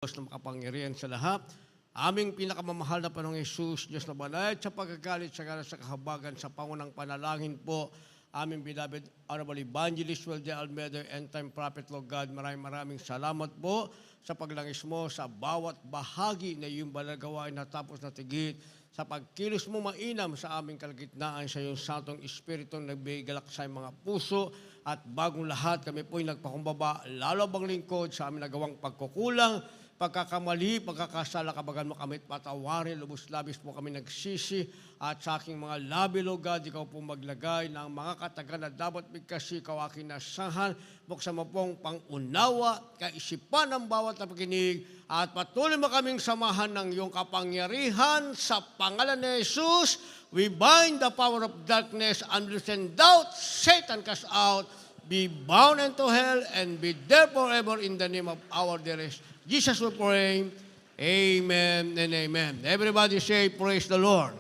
Diyos na makapangyarihan sa lahat. Aming pinakamamahal na Panginoong Hesus, Diyos na banal, sa pagkagalit sa kahabagan, sa pangunang panalangin po, aming beloved Honorable Evangelist Weldy Almeida, End Time Prophet, Lord God, maraming salamat po sa paglangis mo sa bawat bahagi na iyong banal gawain na tapos na tigit, sa pagkilos mo mainam sa aming kalagitnaan sa iyong Santong Espiritu nagbigalak sa mga puso, at bagong lahat kami po'y nagpakumbaba, lalo bang lingkod sa aming nagawang pagkukulang, pagkakamali, pagkakasala, kabagan mo kami at patawarin, lubos-labis po kami nagsisi, at sa aking mga labi, Lord God, ikaw po maglagay ng mga katagan na dapat bigkasi, ikaw aking nasahan, buksan mo pong pangunawa, kaisipan ng bawat napakinig, at patuloy mo kaming samahan ng iyong kapangyarihan sa pangalan ni Jesus. We bind the power of darkness and send doubt, Satan cast out, be bound into hell, and be there forever in the name of our dearest Jesus will pray. Amen and amen. Everybody say, praise the Lord.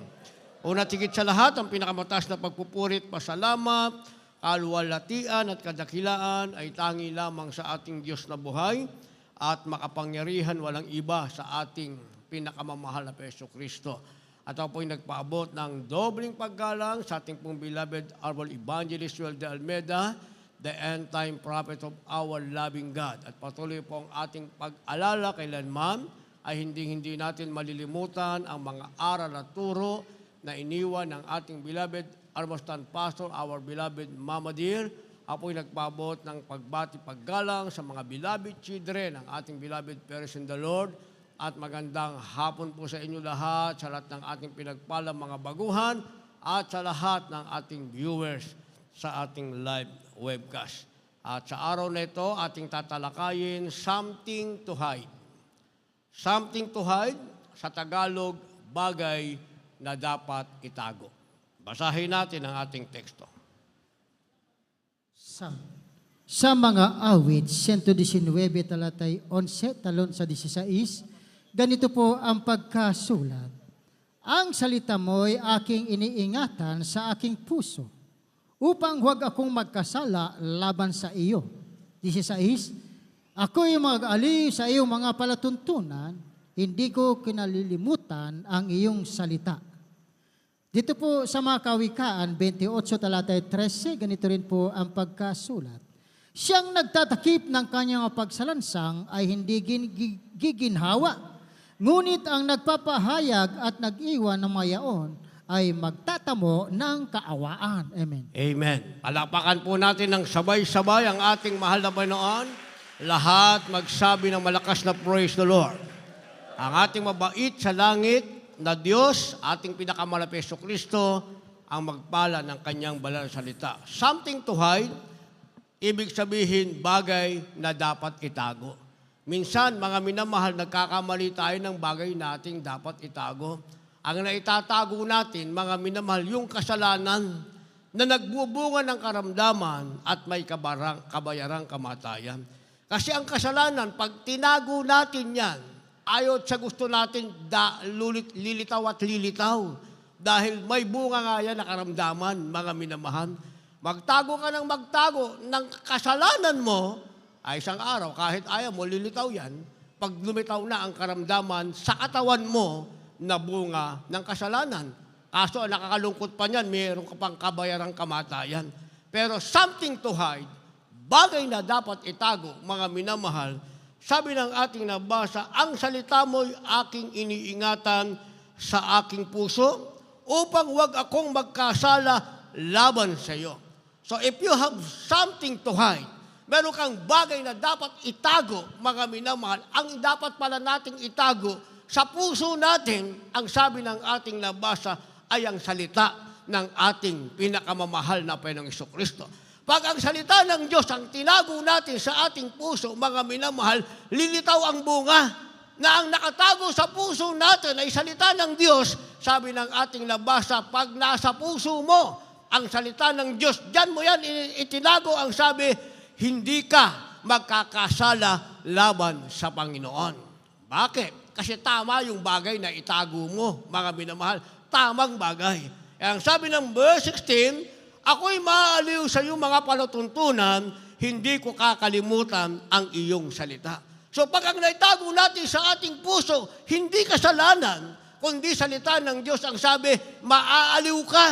Una tigit sa lahat, ang pinakamataas na pagpupurit, pasalamat, kaluwalhatian at kadakilaan ay tangi lamang sa ating Diyos na buhay at makapangyarihan walang iba sa ating pinakamamahal na Yesu Kristo. At ako po'y nagpaabot ng dobling paggalang sa ating pong beloved Honorable Evangelist Weldy Almeida, the end-time prophet of our loving God. At patuloy po ang ating pag-alala kailanman ay hindi natin malilimutan ang mga aral at turo na iniwan ng ating beloved Armastan Pastor, our beloved Mama Dear. Apo'y nagpabot ng pagbati paggalang sa mga beloved children ng ating beloved parents in the Lord. At magandang hapon po sa inyo lahat, sa lahat ng ating pinagpalang mga baguhan at sa lahat ng ating viewers sa ating live webcast. At sa araw na ito, ating tatalakayin, something to hide. Something to hide, sa Tagalog, bagay na dapat itago. Basahin natin ang ating teksto. Sa mga awit, 119 talatay 11, talon sa 16, ganito po ang pagkasulat. Ang salita mo'y aking iniingatan sa aking puso, upang huwag akong magkasala laban sa iyo. 16, ako'y mag-aliw sa iyong mga palatuntunan, hindi ko kinalilimutan ang iyong salita. Dito po sa mga Kawikaan, 28 talatay 13, ganito rin po ang pagkasulat. Siyang nagtatakip ng kanyang pagsalansang ay hindi giginhawa, ngunit ang nagpapahayag at nag-iwan ng mayaon ay magtatamo ng kaawaan. Amen. Amen. Palapakan po natin ng sabay-sabay ang ating mahal na Panginoon. Lahat magsabi ng malakas na praise the Lord. Ang ating mabait sa langit na Diyos, ating pinakamalapit Yesu Kristo, ang magpala ng kanyang banal na salita. Something to hide, ibig sabihin bagay na dapat itago. Minsan, mga minamahal, nagkakamali tayo ng bagay nating dapat itago. Ang naitatago natin, mga minamahal, yung kasalanan na nagbubunga ng karamdaman at may kabayarang kamatayan. Kasi ang kasalanan, pag tinago natin yan, ayaw sa gusto natin lilitaw at lilitaw. Dahil may bunga nga yan na karamdaman, mga minamahal. Magtago ka ng kasalanan mo, ay isang araw, kahit ayaw mo, lilitaw yan. Pag lumitaw na ang karamdaman sa katawan mo, na bunga ng kasalanan. Kaso nakakalungkot pa niyan, mayroon ka pang kabayarang kamatayan. Pero something to hide, bagay na dapat itago, mga minamahal, sabi ng ating nabasa, ang salita mo'y aking iniingatan sa aking puso upang huwag akong magkasala laban sa iyo. So if you have something to hide, meron kang bagay na dapat itago, mga minamahal, ang dapat pala nating itago sa puso natin, ang sabi ng ating nabasa ay ang salita ng ating pinakamamahal na Panginoong Jesucristo. Pag ang salita ng Diyos ang tinago natin sa ating puso, mga minamahal, lilitaw ang bunga na ang nakatago sa puso natin ay salita ng Diyos. Sabi ng ating nabasa, pag nasa puso mo ang salita ng Diyos, diyan mo yan itinago, ang sabi, hindi ka magkakasala laban sa Panginoon. Bakit? Kasi tama yung bagay na itago mo, mga minamahal. Tamang bagay. Ang sabi ng verse 16, ako'y maaaliw sa iyong mga palatuntunan, hindi ko kakalimutan ang iyong salita. So pag ang naitago natin sa ating puso, hindi kasalanan, kundi salita ng Diyos ang sabi, maaaliw ka,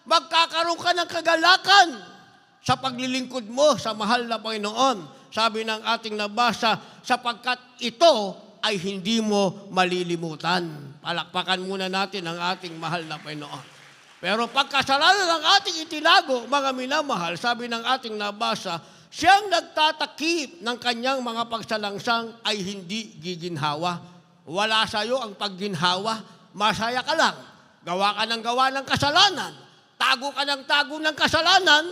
magkakaroon ka ng kagalakan sa paglilingkod mo sa mahal na Panginoon. Sabi ng ating nabasa, sapagkat ito ay hindi mo malilimutan. Palakpakan muna natin ang ating mahal na Panginoon. Pero pagkasalanan ng ating itinago, mga minamahal, sabi ng ating nabasa, siyang nagtatakip ng kanyang mga pagsalangsang ay hindi giginhawa. Wala sa iyo ang pagginhawa. Masaya ka lang. Gawa ng kasalanan. Tago ka ng kasalanan.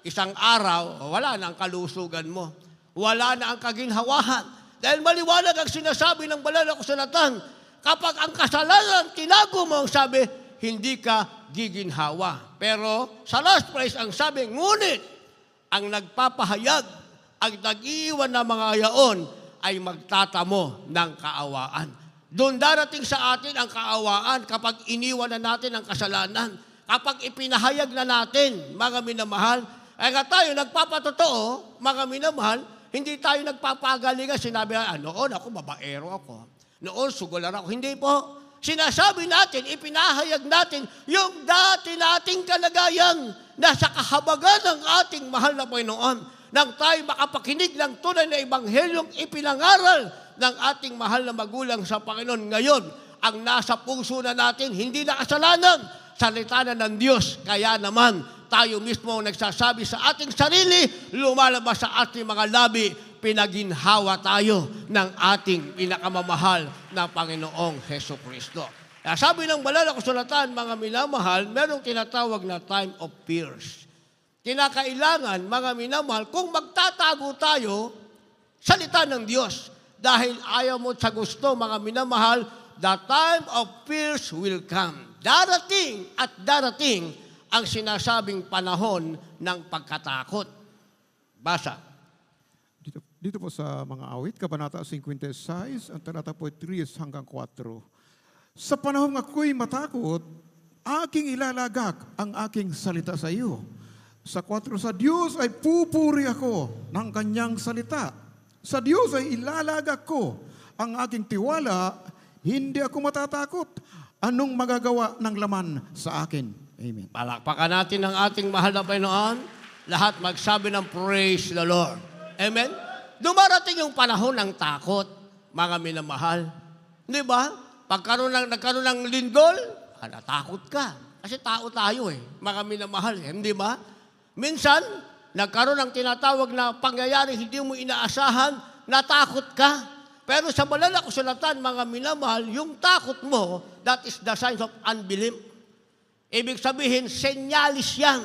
Isang araw, wala na ang kalusugan mo. Wala na ang kaginhawahan. Dahil maliwanag ang sinasabi ng banal na kasulatan, kapag ang kasalanan tinago mo, ang sabi, hindi ka giginhawa. Pero sa last phrase, ang sabi, ngunit ang nagpapahayag, ang nag-iiwan ng mga yaon, ay magtatamo ng kaawaan. Doon darating sa atin ang kaawaan kapag iniwan na natin ang kasalanan. Kapag ipinahayag na natin, mga minamahal, ay nga tayo nagpapatotoo, mga minamahal, hindi tayo nagpapagalingan. Sinabi, noon ako, babaero ako. Noon, sugular ako. Hindi po. Sinasabi natin, ipinahayag natin yung dati nating kalagayan na sa kahabagan ng ating mahal na Panginoon nang tayo makapakinig ng tunay na ebanghelyong ipinangaral ng ating mahal na magulang sa Panginoon. Ngayon, ang nasa puso na natin, hindi na kasalanan, salita na ng Diyos. Kaya naman, tayo mismo nagsasabi sa ating sarili, lumalabas sa ating mga labi, pinaginhawa tayo ng ating pinakamamahal na Panginoong Hesukristo. Kaya sabi ng banal na kasulatan, mga minamahal, merong tinatawag na time of fears. Kinakailangan, mga minamahal, kung magtatago tayo, salita ng Diyos. Dahil ayaw mo sa gusto, mga minamahal, the time of fears will come. Darating at darating ang sinasabing panahon ng pagkatakot. Basa. Dito po sa mga awit, Kabanata 56, ang talata po 3 hanggang 4. Sa panahon ako'y matakot, aking ilalagak ang aking salita sa iyo. Sa 4, sa Diyos ay pupuri ako ng kanyang salita. Sa Diyos ay ilalagak ko ang aking tiwala, hindi ako matatakot. Anong magagawa ng laman sa akin? Amen. Palakpakan natin ang ating mahal na Panginoon. Lahat magsabi ng praise the Lord. Amen? Dumarating yung panahon ng takot, mga minamahal. Di ba? Nagkaroon ng lindol, natakot ka. Kasi tao tayo mga minamahal. Hindi ba? Minsan, nagkaroon ng tinatawag na pangyayari hindi mo inaasahan, natakot ka. Pero sa banal na kasulatan, mga minamahal, yung takot mo, that is the signs of unbelief. Ibig sabihin, senyalis yan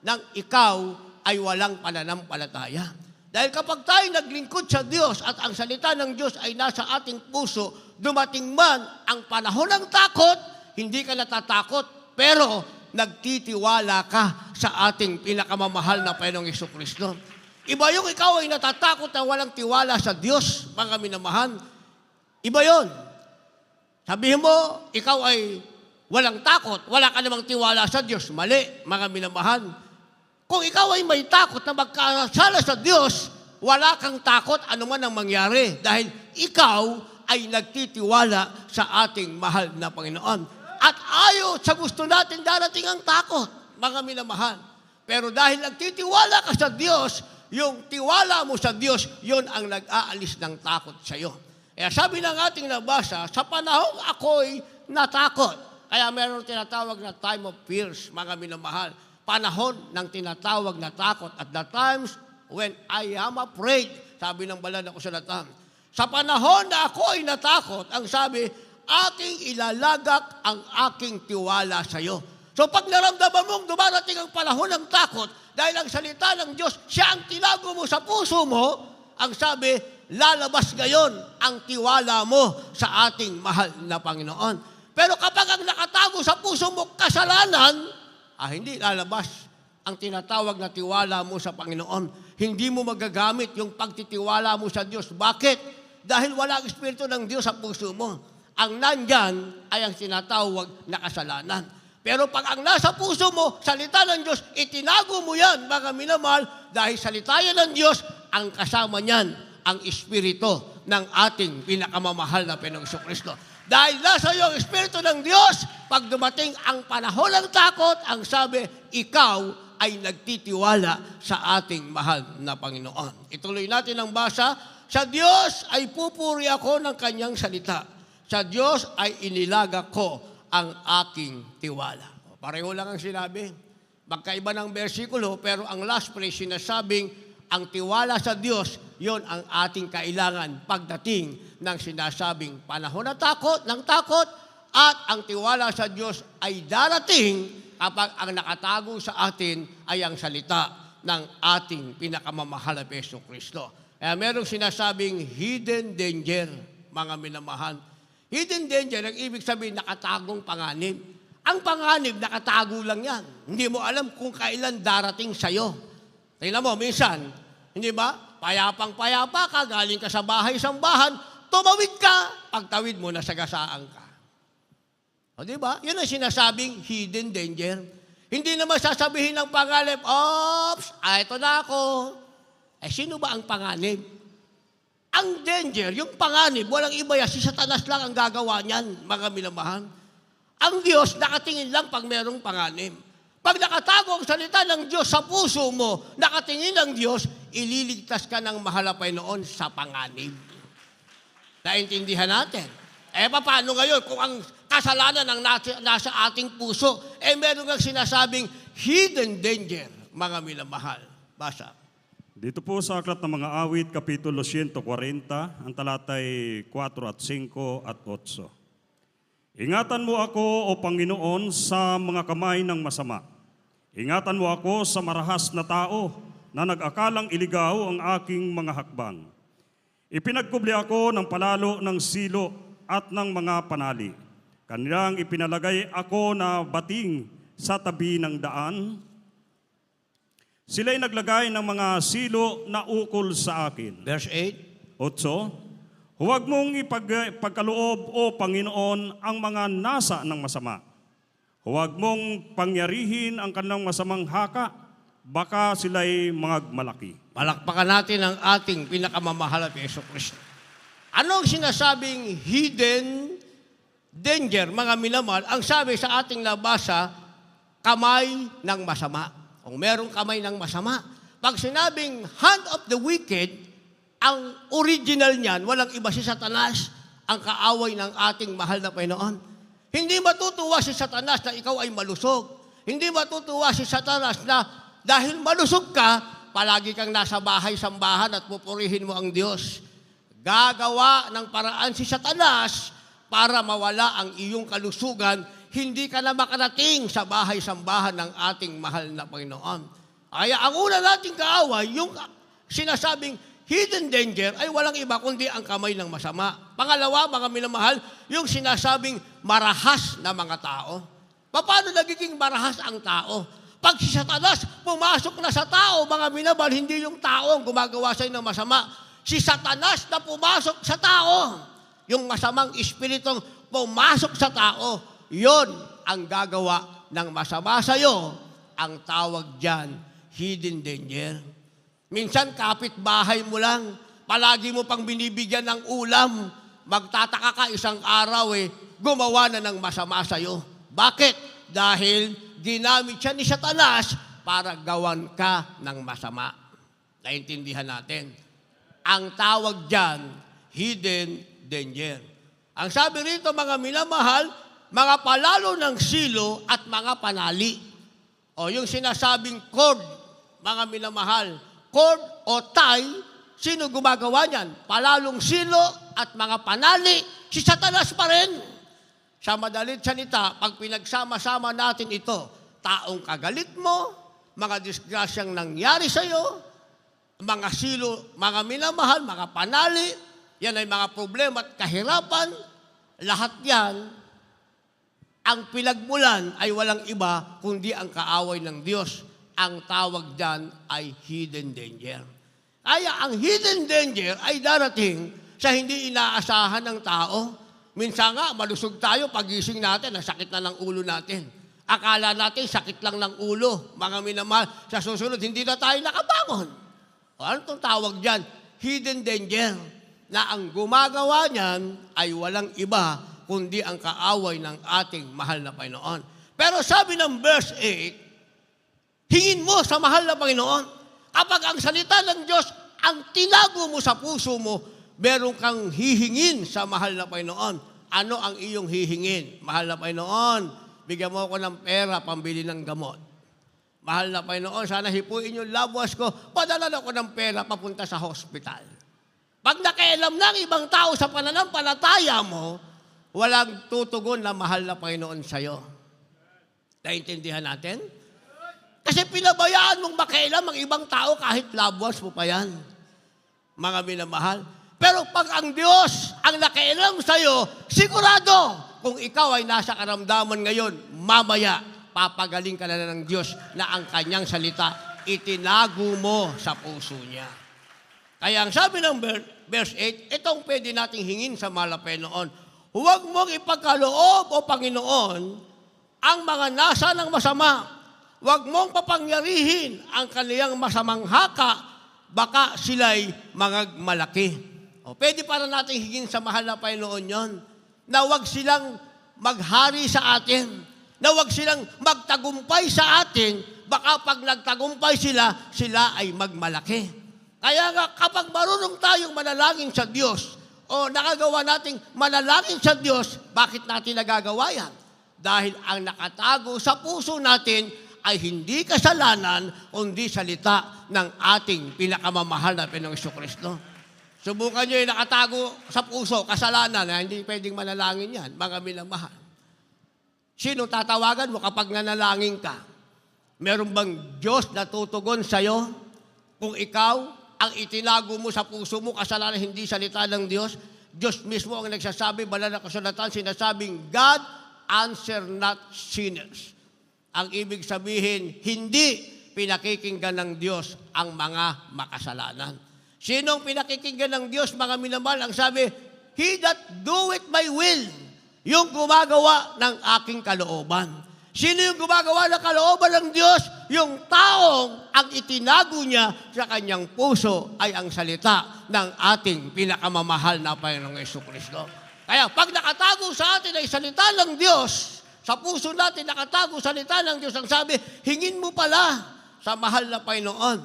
ng ikaw ay walang pananampalataya. Dahil kapag tayo naglingkod sa Diyos at ang salita ng Diyos ay nasa ating puso, dumating man ang panahon ng takot, hindi ka natatakot, pero nagtitiwala ka sa ating pinakamamahal na Panginoong Jesucristo. Iba yung ikaw ay natatakot na walang tiwala sa Diyos, mga minamahal. Iba yon. Sabihin mo, ikaw ay walang takot, wala ka namang tiwala sa Diyos. Mali, mga minamahal. Kung ikaw ay may takot na magkasala sa Diyos, wala kang takot anuman ang mangyari dahil ikaw ay nagtitiwala sa ating mahal na Panginoon. At ayaw sa gusto natin darating ang takot, mga minamahal. Pero dahil nagtitiwala ka sa Diyos, yung tiwala mo sa Diyos, yun ang nag-aalis ng takot sa iyo. Kaya sabi ng ating nabasa, sa panahong ako'y natakot. Kaya meron tinatawag na time of fears, mga minamahal. Panahon ng tinatawag na takot at the times when I am afraid, sabi ng banal na kasulatan. Sa panahon na ako ay natakot, ang sabi, aking ilalagak ang aking tiwala sa iyo. So pag naramdaman mong dumarating ang panahon ng takot, dahil ang salita ng Diyos, siya ang tinago mo sa puso mo, ang sabi, lalabas ngayon ang tiwala mo sa ating mahal na Panginoon. Pero kapag ang nakatago sa puso mo kasalanan, hindi lalabas ang tinatawag na tiwala mo sa Panginoon. Hindi mo magagamit yung pagtitiwala mo sa Diyos. Bakit? Dahil wala ang Espiritu ng Diyos sa puso mo. Ang nandyan ay ang tinatawag na kasalanan. Pero pag ang nasa puso mo, salita ng Diyos, itinago mo yan, mga minamahal, dahil salita yan ng Diyos, ang kasama niyan ang Espiritu ng ating pinakamamahal na Panginoong Kristo. Dahil nasa iyo ang Espiritu ng Diyos, pag dumating ang panahon ng takot, ang sabi, ikaw ay nagtitiwala sa ating mahal na Panginoon. Ituloy natin ang basa. Sa Diyos ay pupuri ako ng kanyang salita. Sa Diyos ay inilaga ko ang aking tiwala. Pareho lang ang sinabi. Magkaiba ng bersikulo, pero ang last phrase sinasabing, ang tiwala sa Diyos, yon ang ating kailangan pagdating ng sinasabing panahon ng takot, at ang tiwala sa Diyos ay darating kapag ang nakatago sa atin ay ang salita ng ating pinakamamahal na Hesus Kristo. Kaya merong sinasabing hidden danger, mga minamahal. Hidden danger, ang ibig sabihin nakatagong panganib. Ang panganib, nakatago lang yan. Hindi mo alam kung kailan darating sa'yo. Tingnan mo, minsan, hindi ba? Payapang-payapa ka, galing ka sa bahay-sambahan, tumawid ka, pagtawid mo, nasagasaan ka. O di ba? Yun ang sinasabing hidden danger. Hindi naman sasabihin ng panganib, oops, ito na ako. Sino ba ang panganib? Ang danger, yung panganib, walang iba yan, si Satanas lang ang gagawa niyan, mga minamahal. Ang Diyos, nakatingin lang pag merong panganib. Pag nakatago ang salita ng Diyos sa puso mo, nakatingin ng Diyos, ililigtas ka ng mahal na Panginoon sa panganib. Naintindihan natin. Paano ngayon kung ang kasalanan ang nasa ating puso, meron ang sinasabing hidden danger, mga minamahal. Basa. Dito po sa Aklat ng Mga Awit, Kapitulo 140, ang talatay 4 at 5 at 8. Ingatan mo ako, O Panginoon, sa mga kamay ng masama. Ingatan mo ako sa marahas na tao na nag-akalang iligaw ang aking mga hakbang. Ipinagkubli ako ng palalo ng silo at ng mga panali. Kanilang ipinalagay ako na bating sa tabi ng daan. Sila'y naglagay ng mga silo na ukol sa akin. Verse 8. 8. Huwag mong ipagkaloob, O Panginoon, ang mga nasa ng masama. Huwag mong pangyarihin ang kanilang masamang haka, baka sila'y magmalaki. Palakpakan natin ang ating pinakamamahal na Hesus Kristo. Anong sinasabing hidden danger, mga minamahal? Ang sabi sa ating nabasa, kamay ng masama. Kung merong kamay ng masama, pag sinabing hand of the wicked, ang original niyan, walang iba si Satanas, ang kaaway ng ating mahal na Panginoon. Hindi matutuwa si Satanas na ikaw ay malusog. Hindi matutuwa si Satanas na dahil malusog ka, palagi kang nasa bahay-sambahan at pupurihin mo ang Diyos. Gagawa ng paraan si Satanas para mawala ang iyong kalusugan, hindi ka na makarating sa bahay-sambahan ng ating mahal na Panginoon. Kaya ang una nating kaaway, yung sinasabing hidden danger ay walang iba kundi ang kamay ng masama. Pangalawa, mga minamahal, yung sinasabing marahas na mga tao. Paano nagiging marahas ang tao? Pag si Satanas pumasok na sa tao, mga minamahal, hindi yung tao ang gumagawa sa'yo ng masama. Si Satanas na pumasok sa tao, yung masamang espiritong pumasok sa tao, yon ang gagawa ng masama sa'yo. Ang tawag dyan, hidden danger. Minsan, kapitbahay mo lang, palagi mo pang binibigyan ng ulam, magtataka ka isang araw gumawa na ng masama sa'yo. Bakit? Dahil ginamit siya ni Satanas para gawan ka ng masama. Naintindihan natin. Ang tawag dyan, hidden danger. Ang sabi rito, mga minamahal, mga palalo ng silo at mga panali. O yung sinasabing cord, mga minamahal, cord o tie, sino gumagawa niyan? Palalong silo at mga panali, si Satanas pa rin. Sa madalit salita, pag pinagsama-sama natin ito, taong kagalit mo, mga disgrasyang nangyari sa'yo, mga silo, mga minamahal, mga panali, yan ay mga problema at kahirapan, lahat yan, ang pinagmulan ay walang iba kundi ang kaaway ng Diyos. Ang tawag dyan ay hidden danger. Kaya ang hidden danger ay darating sa hindi inaasahan ng tao. Minsan nga, malusog tayo, pagising natin, sakit na ng ulo natin. Akala natin, sakit lang ng ulo. Mga minamahal, sa susunod, hindi na tayo nakabangon. O ano itong tawag dyan? hidden danger na ang gumagawa niyan ay walang iba kundi ang kaaway ng ating mahal na Panginoon. Pero sabi ng verse 8, hingin mo sa mahal na Panginoon. Kapag ang salita ng Diyos ang tinago mo sa puso mo, meron kang hihingin sa mahal na Panginoon. Ano ang iyong hihingin? Mahal na Panginoon, bigyan mo ako ng pera pambili ng gamot. Mahal na Panginoon, sana hipuin yung labwas ko, padala ako ng pera papunta sa hospital. Pag nakialam ng ibang tao sa pananampalataya mo, walang tutugon na mahal na Panginoon sa'yo. Naintindihan natin? Kasi pinabayaan mong makialam ang ibang tao kahit labwas mo pa yan. Mga minamahal. Pero pag ang Diyos ang nakialam sa'yo, sigurado kung ikaw ay nasa karamdaman ngayon, mamaya, papagaling ka na ng Diyos na ang kanyang salita, itinago mo sa puso niya. Kaya ang sabi ng verse 8, itong pwede nating hingin sa mahal na Panginoon. Huwag mong ipagkaloob, O Panginoon, ang mga nasa ng masama. Huwag mong papangyarihin ang kaniyang masamang haka, baka sila'y malaki. O, pwede para nating hingin sa mahal na Panginoon yon, na huwag silang maghari sa atin, na huwag silang magtagumpay sa atin, baka pag nagtagumpay sila, sila ay magmalaki. Kaya nga, kapag marunong tayong manalangin sa Diyos, o nakagawa nating manalangin sa Diyos, bakit natin nagagawa yan? Dahil ang nakatago sa puso natin ay hindi kasalanan, kundi salita ng ating pinakamamahal na Panginoong Jesucristo. Subukan nyo yung nakatago sa puso, kasalanan, na hindi pwedeng manalangin yan, mga minamahal. Sino tatawagan mo kapag nanalangin ka? Meron bang Diyos na tutugon sa'yo? Kung ikaw, ang itinago mo sa puso mo, kasalanan hindi salita ng Diyos, Diyos mismo ang nagsasabi, banal na kasulatan, sinasabing, God answer not sinners. Ang ibig sabihin, hindi pinakikinggan ng Diyos ang mga makasalanan. Sinong pinakikinggan ng Diyos, mga minamahal? Ang sabi, He that doeth my will, yung gumagawa ng aking kalooban. Sino yung gumagawa ng kalooban ng Diyos? Yung taong ang itinago niya sa kanyang puso ay ang salita ng ating pinakamamahal na Panginoong Jesucristo. Kaya pag nakatago sa atin ay salita ng Diyos, sa puso natin nakatago salita ng Diyos, ang sabi, hingin mo pala sa mahal na Panginoon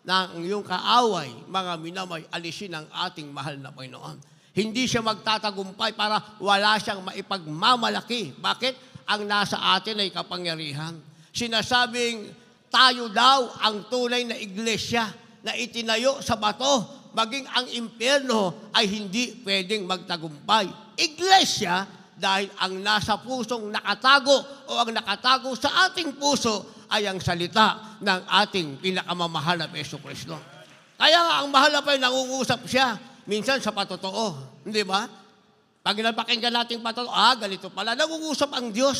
na ang iyong kaaway, mga minamay, alisin ang ating mahal na Panginoon. Hindi siya magtatagumpay para wala siyang maipagmamalaki. Bakit? Ang nasa atin ay kapangyarihan. Sinasabing tayo daw ang tunay na iglesia na itinayo sa bato, maging ang impyerno ay hindi pwedeng magtagumpay. Iglesia, dahil ang nasa pusong nakatago o ang nakatago sa ating puso ay ang salita ng ating pinakamamahal na Jesucristo. Kaya nga ang mahal na Panginoon, nangungusap siya minsan sa patotoo. Hindi ba? Pag napakinggan natin patotoo, ganito pala, nangungusap ang Diyos.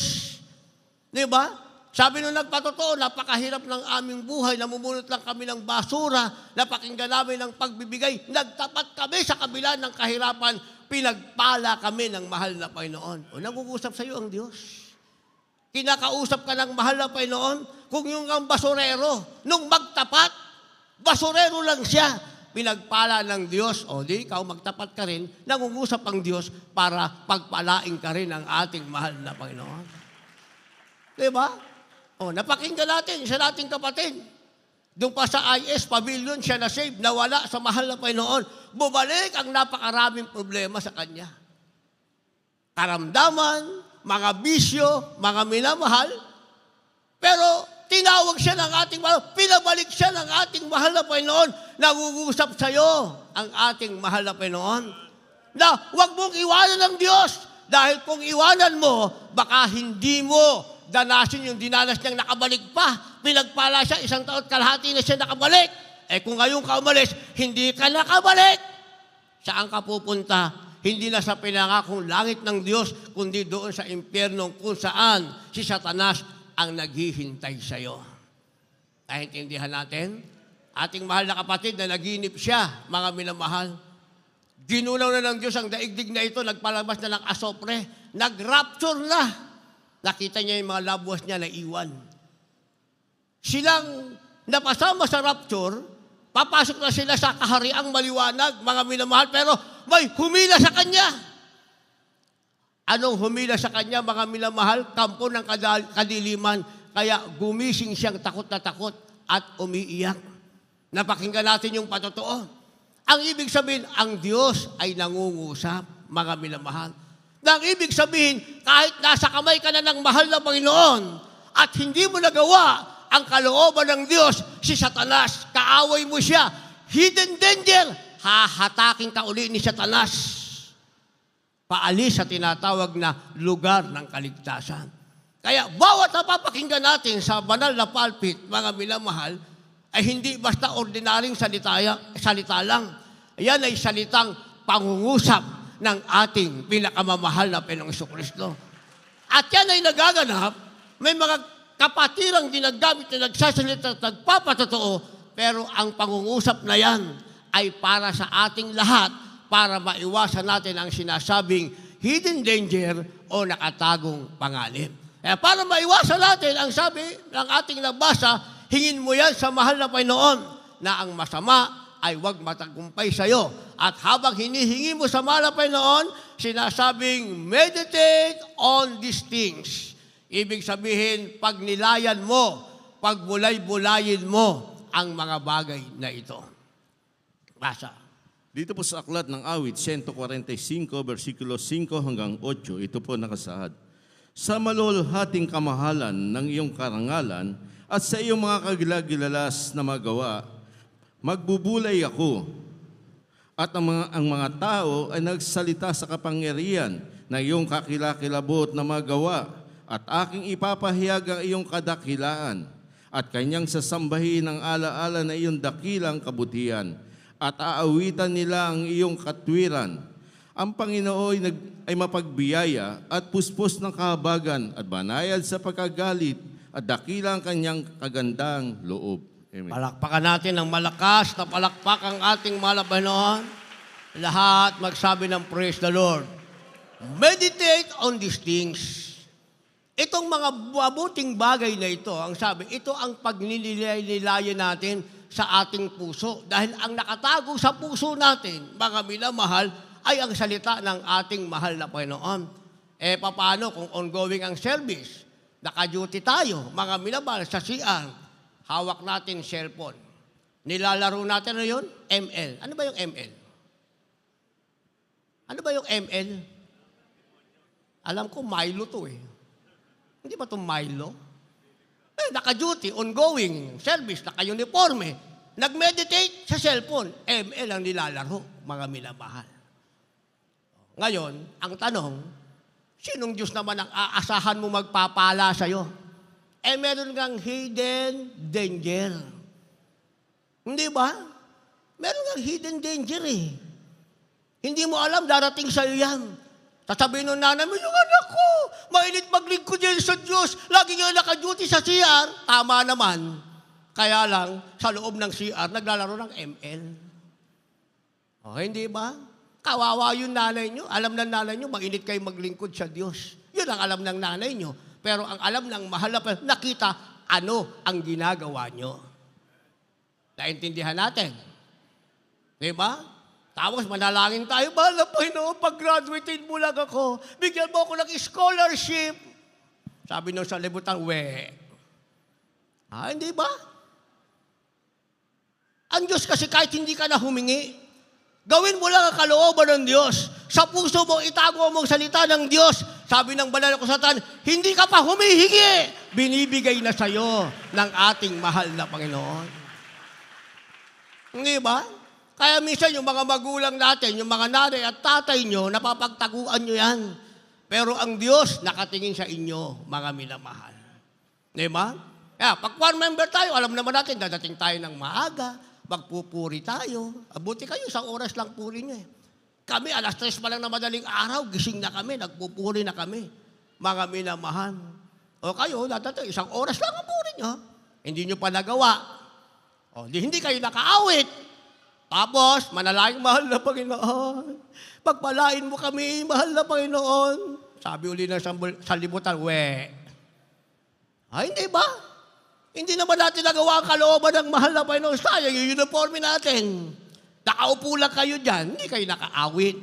Di ba? Sabi nung nagpatotoo, napakahirap ng aming buhay, namumulot lang kami ng basura, napakinggan namin ng pagbibigay, nagtapat kami sa kabila ng kahirapan, pinagpala kami ng mahal na Panginoon. O nangungusap sa iyo ang Diyos. Kinakausap ka ng mahal na Panginoon, kung yung ang basurero, nung magtapat, basurero lang siya, pinagpala ng Diyos, o di ikaw magtapat ka rin, nangungusap ang Diyos para pagpalain ka rin ang ating mahal na Panginoon. Diba? O, napakinggan natin sa ating kapatid. Doon pa sa IS Pavilion, siya na-save, nawala sa mahal na Panginoon. Bumalik ang napakaraming problema sa kanya. Karamdaman, mga bisyo, mga minamahal, pero tinawag siya ng ating mahal, pinabalik siya ng ating mahal na Panginoon, nangungusap sa iyo ang ating mahal na Panginoon, na huwag mong iwanan ng Diyos, dahil kung iwanan mo, baka hindi mo danasin yung dinanas niyang nakabalik pa. Pinagpala siya, 1 taon kalahati na siya nakabalik. Kung ngayon ka umalis, hindi ka nakabalik. Saan ka pupunta? Hindi na sa pinangakong langit ng Diyos, kundi doon sa impyerno kung saan si Satanas ang naghihintay sa iyo. Naintindihan natin? Ating mahal na kapatid na naginip siya, mga minamahal. Ginunaw na ng Diyos ang daigdig na ito, nagpalabas na ng asopre, nag-rapture na. Nakita niya yung mga labwas niya na iwan. Silang napasama sa rapture, Papasok na sila sa kahariang maliwanag, mga minamahal, pero may humila sa kanya. Anong humila sa kanya, mga minamahal? Kampo ng kadiliman. Kaya gumising siyang takot na takot at umiiyak. Napakinggan natin yung patotoo. Ang ibig sabihin, ang Diyos ay nangungusap, mga minamahal. Ang ibig sabihin, kahit nasa kamay ka na ng mahal na Panginoon at hindi mo nagawa ang kalooban ng Diyos, si Satanas, kaaway mo siya, hidden danger, hahatakin ka uli ni Satanas. Paalis sa tinatawag na lugar ng kaligtasan. Kaya bawat napapakinggan natin sa banal na pulpit, mga minamahal, ay hindi basta ordinaryong salita lang. Yan ay salitang pangungusap ng ating pinakamamahal na Panginoong Jesucristo. At yan ay nagaganap, may mga kapatirang ginagamit na nagsasalita at nagpapatotoo, pero ang pangungusap na yan ay para sa ating lahat, para maiwasan natin ang sinasabing hidden danger o nakatagong panganib. Kaya para maiwasan natin ang sabi ng ating nabasa, hingin mo yan sa mahal na Panginoon na ang masama ay huwag matagumpay sa iyo. At habang hinihingi mo sa mahal na Panginoon, sinasabing meditate on these things. Ibig sabihin, pag nilayan mo, pag bulay-bulayin mo ang mga bagay na ito. Basa. Dito po sa aklat ng awit, 145, versikulo 5 hanggang 8, ito po nakasaad. Sa malulhating kamahalan ng iyong karangalan at sa iyong mga kagilagilalas na magawa, magbubulay ako. At ang mga tao ay nagsalita sa kapangyarihan ng iyong kakilakilabot na magawa at aking ipapahayag ang iyong kadakilaan at kanyang sasambahin ang alaala na iyong dakilang kabutihan at aawitan nila ang iyong katwiran. Ang Panginoon ay mapagbiyaya at puspos ng kahabagan at banayad sa pagkagalit at dakilang kanyang kagandang loob. Amen. Palakpakan natin ng malakas na palakpak ang ating mahal na Panginoon. Lahat magsabi ng praise the Lord. Meditate on these things. Itong mga mabuting bagay na ito, ang sabi, ito ang pagninilayan natin sa ating puso. Dahil ang nakatago sa puso natin, mga minamahal, ay ang salita ng ating mahal na Panginoon. Paano kung ongoing ang service? Naka-duty tayo, mga minamahal, sa CR. Hawak natin cellphone. Nilalaro natin na yun? ML. Ano ba yung ML? Ano ba yung ML? Alam ko, Milo to eh. Hindi ba itong Milo? Naka-duty, ongoing, service, naka-uniforme. Nag-meditate sa cellphone. ML ang nilalaro, mga minamahal. Ngayon, ang tanong, sinong Diyos naman ang aasahan mo magpapala sa'yo? Meron kang hidden danger. Hindi ba? Meron kang hidden danger eh. Hindi mo alam, darating sa'yo yan. Sasabihin ng nanay mo, yung anak ko, mainit maglingkod yan sa Diyos. Lagi nga naka-duty sa CR. Tama naman. Kaya lang, sa loob ng CR, naglalaro ng ML. O, hindi ba? Kawawa yung nanay nyo. Alam ng nanay nyo, mainit kayo maglingkod sa Diyos. Yun ang alam ng nanay nyo. Pero ang alam ng mahal na nakita, ano ang ginagawa nyo. Naintindihan natin. Di ba? Tapos manalangin tayo, mahal na Panginoon, pag-graduated mo lang ako, bigyan mo ako ng scholarship. Sabi nung sa libutan, hindi ba? Ang Diyos kasi kahit hindi ka na humingi, gawin mo lang ang kalooban ng Diyos. Sa puso mo, itago mo ang salita ng Diyos. Sabi ng banal na kusatan, hindi ka pa humihingi. Binibigay na sa'yo ng ating mahal na Panginoon. Hindi ba? Kaya minsan yung mga magulang natin, yung mga nanay at tatay nyo, napapagtaguan nyo yan. Pero ang Diyos, nakatingin sa inyo, mga minamahal. Di ba? Kaya, pag one member tayo, alam naman natin, dadating tayo ng maaga, magpupuri tayo. Abuti kayo, isang oras lang puri nyo eh. Kami, 3:00 pa lang na madaling araw, gising na kami, nagpupuri na kami. Mga minamahal. O kayo, dadating, 1 oras lang ang puri nyo. Hindi nyo pa nagawa. O, hindi kayo nakaawit. Tapos, manalangin, mahal na Panginoon. Pagpalain mo kami, mahal na Panginoon. Sabi uli ng sanlibutan, hindi ba? Hindi naman natin nagawa ang kalooban ng mahal na Panginoon. Sayang yung uniforme natin. Nakaupo lang kayo dyan, hindi kayo nakaawit.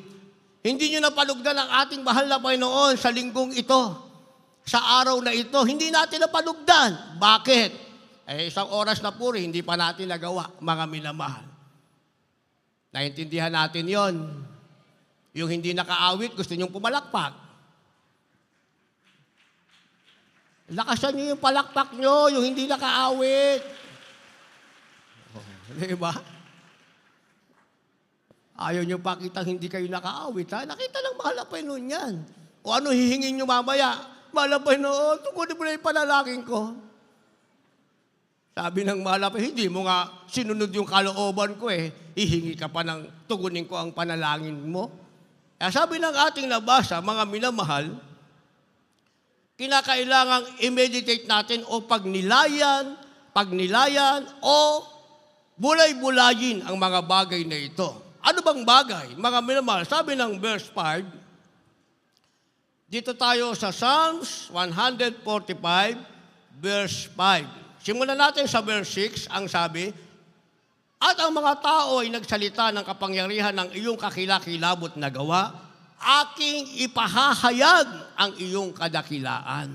Hindi nyo napalugdan ang ating mahal na Panginoon sa linggong ito, sa araw na ito. Hindi natin napalugdan. Bakit? Isang oras na puri, hindi pa natin nagawa, mga minamahal. Naintindihan natin yon. Yung hindi nakaawit, gusto nyong pumalakpak. Lakasan nyo yung palakpak nyo, yung hindi nakaawit. Diba? Ayaw nyo pakitang hindi kayo nakaawit, ha? Nakita lang mahal na Panginoon yan. O ano hihingin nyo mamaya? Mahal na Panginoon, tugunin mo na yung panalangin ko. Sabi ng mahal na Panginoon, hindi mo nga sinunod yung kalooban ko hihingi ka pa ng tugunin ko ang panalangin mo. Kaya sabi ng ating nabasa, mga minamahal, kinakailangang i-meditate natin o pagnilayan o bulay-bulayin ang mga bagay na ito. Ano bang bagay? Mga minamahal, sabi ng verse 5, dito tayo sa Psalms 145, verse 5. Simulan natin sa verse 6, ang sabi, at ang mga tao ay nagsalita ng kapangyarihan ng iyong kakilakilabot na gawa, aking ipahahayag ang iyong kadakilaan.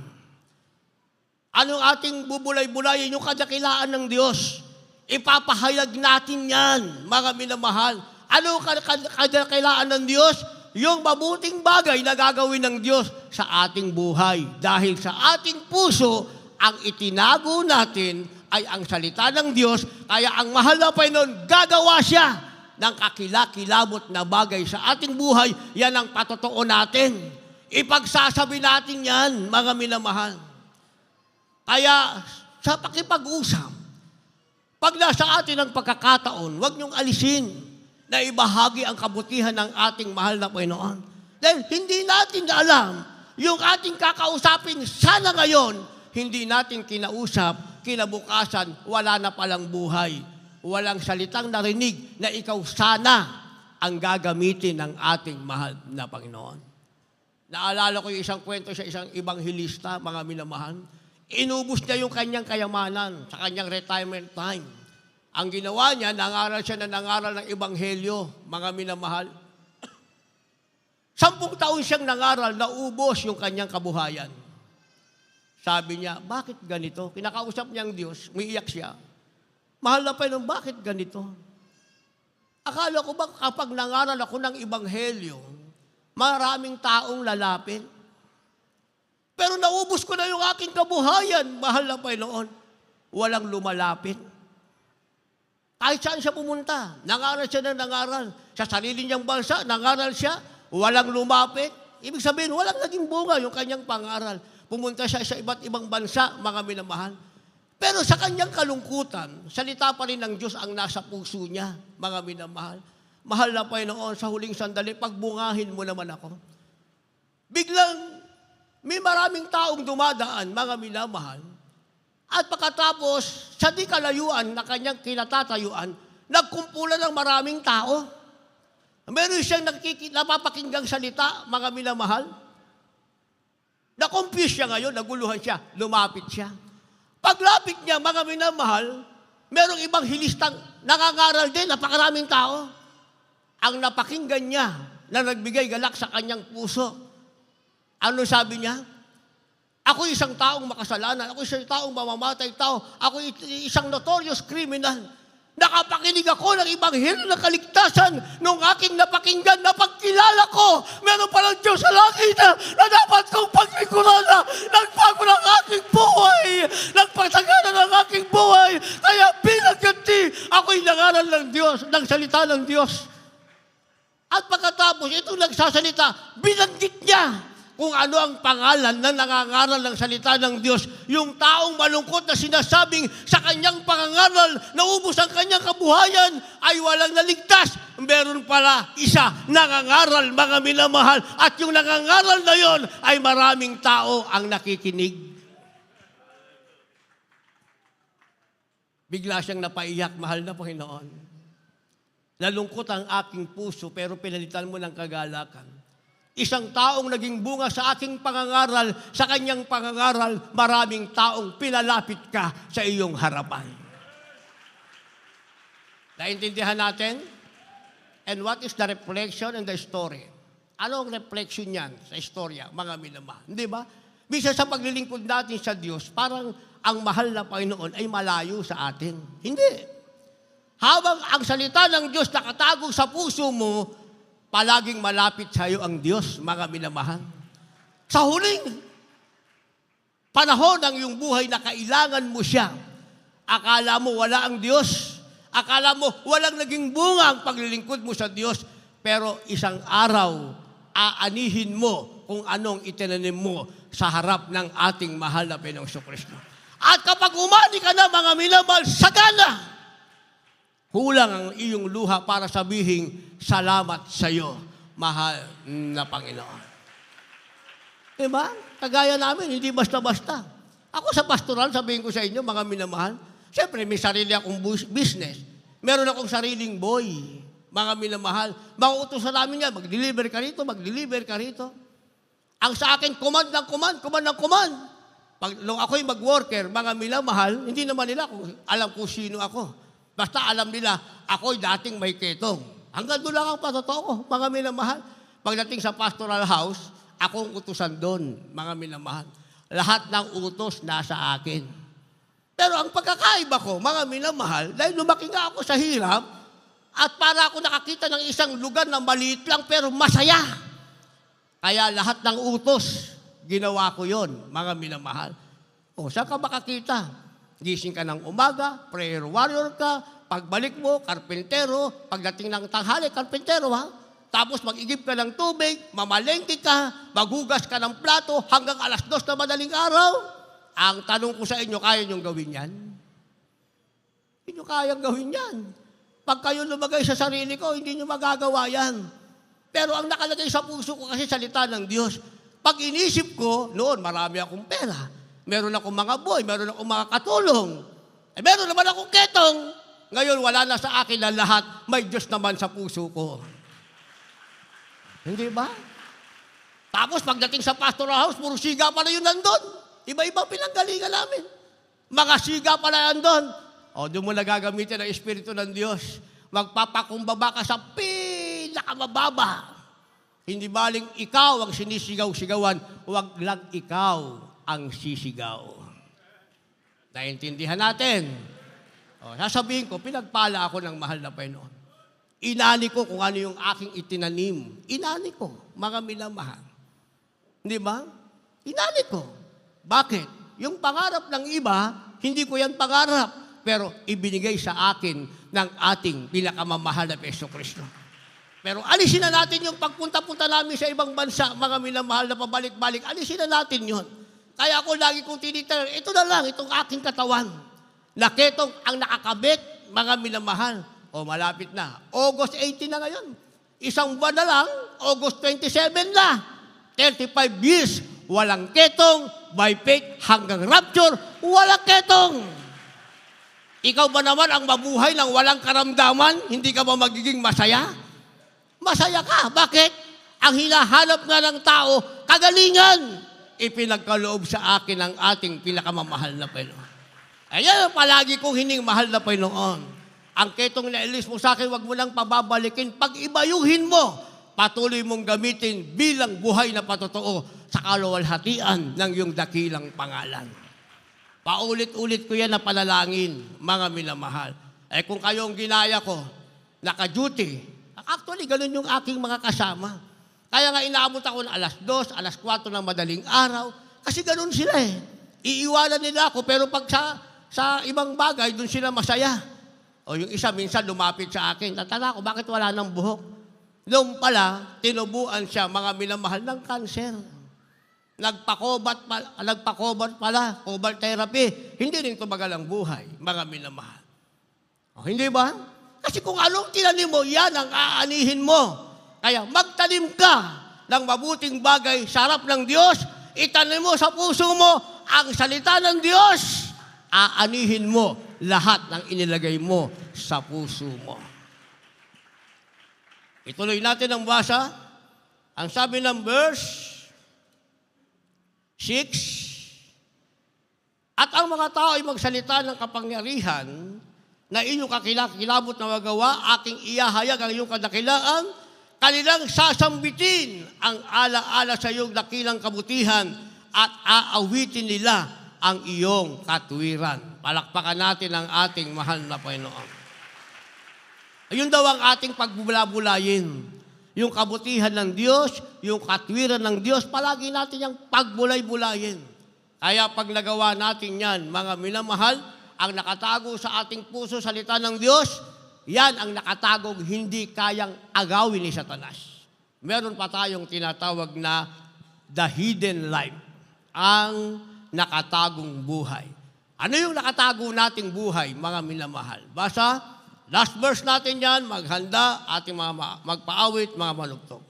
Anong ating bubulay-bulayin? Yung kadakilaan ng Diyos. Ipapahayag natin yan, mga minamahal. Ano kadakilaan ng Diyos? Yung mabuting bagay na gagawin ng Diyos sa ating buhay. Dahil sa ating puso, ang itinago natin ay ang salita ng Diyos, kaya ang mahal na Panginoon, gagawa siya ng kakilakilabot na bagay sa ating buhay. Yan ang patotoo natin. Ipagsasabi natin yan, mga minamahal. Kaya sa pakipag-usap, pag nasa atin ang pagkakataon, huwag niyong alisin na ibahagi ang kabutihan ng ating mahal na Panginoon. Dahil hindi natin alam, yung ating kakausapin sana ngayon, hindi natin kinausap, kinabukasan, wala na palang buhay. Walang salitang narinig na ikaw sana ang gagamitin ng ating mahal na Panginoon. Naalala ko yung isang kwento sa isang ibanghilista, mga minamahal. Inubos niya yung kanyang kayamanan sa kanyang retirement time. Ang ginawa niya, nangaral siya na nangaral ng Ebanghelyo, mga minamahal. 10 taon siyang nangaral, naubos yung kanyang kabuhayan. Sabi niya, bakit ganito? Kinakausap niya ang Diyos, umiiyak siya. Mahal na Panginoon, bakit ganito? Akala ko ba kapag nangaral ako ng Ebanghelyo, maraming taong lalapit? Pero naubos ko na yung aking kabuhayan, mahal na Panginoon. Walang lumalapit. Kahit saan siya pumunta, nangaral siya ng nangaral. Sa sarili niyang bansa, nangaral siya, walang lumapit. Ibig sabihin, walang naging bunga yung kanyang pangaral. Pumunta siya sa iba't ibang bansa, mga minamahal. Pero sa kanyang kalungkutan, salita pa rin ng Diyos ang nasa puso niya, mga minamahal. Mahal na Panginoon, sa huling sandali, pagbungahin mo naman ako. Biglang, may maraming taong dumadaan, mga minamahal. At pagkatapos, sa di kalayuan na kanyang kinatatayuan, nagkumpulan ng maraming tao. Meron siyang napapakinggang salita, mga minamahal. Na-confuse siya ngayon, naguluhan siya, lumapit siya. Paglapit niya, mga minamahal, merong ibang hilistang nangangaral din, napakaraming tao. Ang napakinggan niya na nagbigay galak sa kanyang puso. Ano sabi niya? Ako isang taong makasalanan, ako isang taong mamamatay tao, ako isang notorious criminal. Nakapakinig ako ng Ebanghelyo ng kaligtasan nung aking napakinggan na pagkilala ko, meron palang Diyos sa langit na dapat kong paglikuran na nagbago ng aking buhay, nagpasagana ng aking buhay. Kaya bilang ganti, ako'y nangaral ng Diyos, ng salita ng Diyos. At pagkatapos, itong nagsasalita, binanggit niya kung ano ang pangalan na nangangaral ng salita ng Diyos. Yung taong malungkot na sinasabing sa kanyang pangangaral, naubos ang kanyang kabuhayan, ay walang naligtas. Meron pala isa nangangaral, mga minamahal. At yung nangangaral na yon ay maraming tao ang nakikinig. Bigla siyang napaiyak, mahal na Panginoon. Nalungkot ang aking puso, pero pinalitan mo ng kagalakan. Isang taong naging bunga sa aking pangangaral, sa kanyang pangangaral, maraming taong pinalapit ka sa iyong harapan. Naintindihan natin? And what is the reflection in the story? Ano ang reflection niyan sa istorya, mga minamahal? Hindi ba? Bisa sa paglilingkod natin sa Diyos, parang ang mahal na Panginoon ay malayo sa atin. Hindi. Habang ang salita ng Diyos nakatago sa puso mo, palaging malapit sa iyo ang Diyos, mga minamahal. Sa huling panahon ng iyong buhay na kailangan mo siya, akala mo wala ang Diyos, akala mo walang naging bunga ang paglilingkod mo sa Diyos, pero isang araw, aanihin mo kung anong itinanim mo sa harap ng ating mahal na Panginoong Jesucristo. At kapag umani ka na, mga minamahal, sagana, kulang ang iyong luha para sabihin, salamat sa iyo, mahal na Panginoon. Diba? Kagaya namin, hindi basta-basta. Ako sa pastoral, sabihin ko sa inyo, mga minamahal, siyempre may sarili akong business. Meron akong sariling boy, mga minamahal. Mga utusan namin yan, mag-deliver ka rito, mag-deliver ka rito. Ang sa akin, command ng command. Nung ako'y mag-worker, mga minamahal, hindi naman nila alam kung sino ako. Basta alam nila, ako'y dating may ketong. Hanggang doon lang ang patotoo ko, mga minamahal. Pagdating sa pastoral house, akong utusan doon, mga minamahal. Lahat ng utos nasa akin. Pero ang pagkakaiba ko, mga minamahal, dahil lumaki nga ako sa hirap, at para ako nakakita ng isang lugar na maliit lang pero masaya. Kaya lahat ng utos, ginawa ko yon, mga minamahal. O, saan ka makakita? Gising ka ng umaga, prayer warrior ka, pagbalik mo, karpentero, pagdating ng tanghali, karpentero ha? Tapos mag-igib ka ng tubig, mamalengke ka, maghugas ka ng plato hanggang 2:00 na madaling araw. Ang tanong ko sa inyo, kaya niyong gawin yan? Hindi niyo kayang gawin yan. Pag kayo lumagay sa sarili ko, hindi niyo magagawa yan. Pero ang nakalagay sa puso ko kasi salita ng Diyos. Pag inisip ko, noon marami akong pera. Meron akong mga boy, meron akong mga katulong. Meron naman akong ketong. Ngayon, wala na sa akin na lahat. May Diyos naman sa puso ko. Hindi ba? Tapos pagdating sa pastoral house, puro siga pala yun nandun. Iba-iba pinanggalingan namin. Mga siga pala nandun. O, doon mo nagagamitin ang Espiritu ng Diyos. Magpapakumbaba ka sa pinakamababa. Hindi baling ikaw ang sinisigaw-sigawan, huwag lang ikaw ang sisigaw. Naintindihan natin? O, sasabihin ko, pinagpala ako ng mahal na Panginoon. Inani ko kung ano yung aking itinanim. Inani ko, mga minamahal. Hindi ba? Inani ko. Bakit? Yung pangarap ng iba, hindi ko yan pangarap. Pero ibinigay sa akin ng ating pinakamamahal na Jesucristo. Pero alisin na natin yung pagpunta-punta namin sa ibang bansa, mga minamahal na pabalik-balik. Alisin na natin yun. Kaya ako lagi kong tinitanong, ito na lang, itong aking katawan. Naketong ang nakakabit, mga minamahal. O malapit na. August 18 na ngayon. Isang buwan na lang, August 27 na. 35 years, walang ketong, by faith hanggang rapture, walang ketong. Ikaw ba naman ang mabuhay ng walang karamdaman? Hindi ka ba magiging masaya? Masaya ka. Bakit? Ang hinahanap nga ng tao, kagalingan. Ipinagkaloob sa akin ang ating pinakamamahal na Panginoon. Ayan ang palagi kong hining mahal na Panginoon. Ang ketong nailis mo sa akin, huwag mo lang pababalikin. Pag-ibayuhin mo, patuloy mong gamitin bilang buhay na patotoo sa kaluwalhatian ng iyong dakilang pangalan. Paulit-ulit ko yan na panalangin, mga minamahal. Kung kayong ginaya ko, naka-duty, actually, ganun yung aking mga kasama. Kaya nga inaabot ako ng 2:00, 4:00 ng madaling araw, kasi ganun sila eh. Iiwanan nila ako, pero pag sa ibang bagay, dun sila masaya. O yung isa, minsan lumapit sa akin, tatala ko, bakit wala ng buhok? Noong pala, tinubuan siya, mga minamahal, ng cancer. Nagpakobat pala, cobalt therapy. Hindi rin tumagal ang buhay, mga minamahal. O, hindi ba? Kasi kung anong tinanim mo, yan ang aanihin mo. Kaya magtanim ka ng mabuting bagay sa harap ng Diyos, itanim mo sa puso mo ang salita ng Diyos, aanihin mo lahat ng inilagay mo sa puso mo. Ituloy natin ang basa. Ang sabi ng verse 6, at ang mga tao ay magsalita ng kapangyarihan na inyong kakilabot na magawa, aking iyahayag ang iyong kadakilaan, kanilang sasambitin ang ala-ala sa iyong dakilang kabutihan at aawitin nila ang iyong katwiran. Palakpakan natin ang ating mahal na Panginoon. Ayun daw ang ating pagbubula-bulayin. Yung kabutihan ng Diyos, yung katwiran ng Diyos, palagi natin yung pagbulay-bulayin. Kaya pag nagawa natin yan, mga minamahal, ang nakatago sa ating puso, salita ng Diyos, yan ang nakatagong hindi kayang agawin ni Satanas. Meron pa tayong tinatawag na the hidden life, ang nakatagong buhay. Ano yung nakatago nating buhay, mga minamahal? Basa, last verse natin yan, maghanda, ating mga magpaawit, mga malugtong.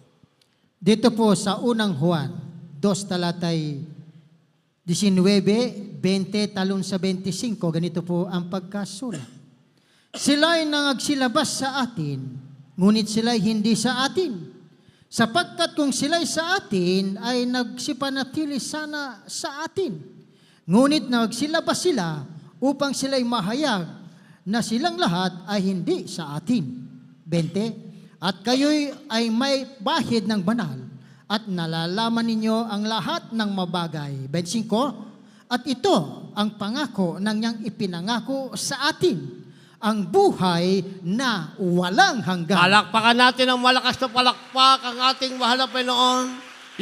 Dito po sa unang Juan, 2 talatay 19, 20, talon sa 25, ganito po ang pagkasulat. Sila ay nangagsilabas sa atin, ngunit sila ay hindi sa atin. Sapagkat kung sila ay sa atin, ay nagsipanatili sana sa atin. Ngunit nagsilabas sila upang sila ay mahayag na silang lahat ay hindi sa atin. 20, at kayo'y ay may bahid ng banal at nalalaman ninyo ang lahat ng mabagay. 25, at ito ang pangako ng niyang ipinangako sa atin, ang buhay na walang hanggan. Palakpakan natin ang malakas na palakpak ang ating mahal na Panginoon.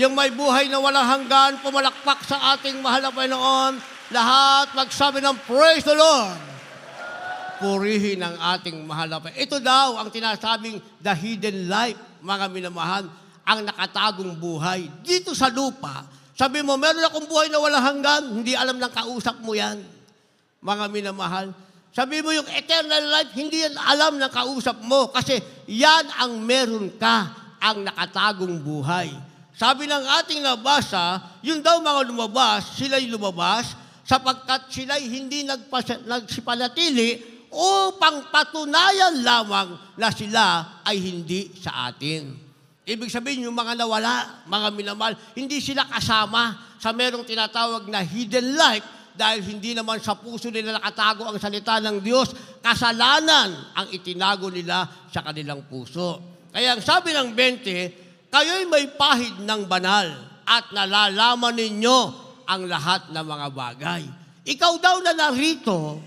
Yung may buhay na walang hanggan, pumalakpak sa ating mahal na Panginoon. Lahat magsabi ng praise the Lord. Purihin ang ating mahal na Panginoon. Ito daw ang tinasabing the hidden life, mga minamahal, ang nakatagong buhay. Dito sa lupa, sabi mo, meron akong buhay na walang hanggan, hindi alam ng kausap mo yan, mga minamahal. Sabi mo yung eternal life, hindi yan alam ng kausap mo kasi yan ang meron ka, ang nakatagong buhay. Sabi ng ating nabasa, yun daw mga lumabas, sila'y lumabas sapagkat sila'y hindi nagsipanatili upang patunayan lamang na sila ay hindi sa atin. Ibig sabihin, yung mga nawala, mga minamahal, hindi sila kasama sa merong tinatawag na hidden life dahil hindi naman sa puso nila nakatago ang salita ng Diyos, kasalanan ang itinago nila sa kanilang puso. Kaya ang sabi ng 20, kayo'y may pahid ng banal at nalalaman ninyo ang lahat ng mga bagay. Ikaw daw na narito,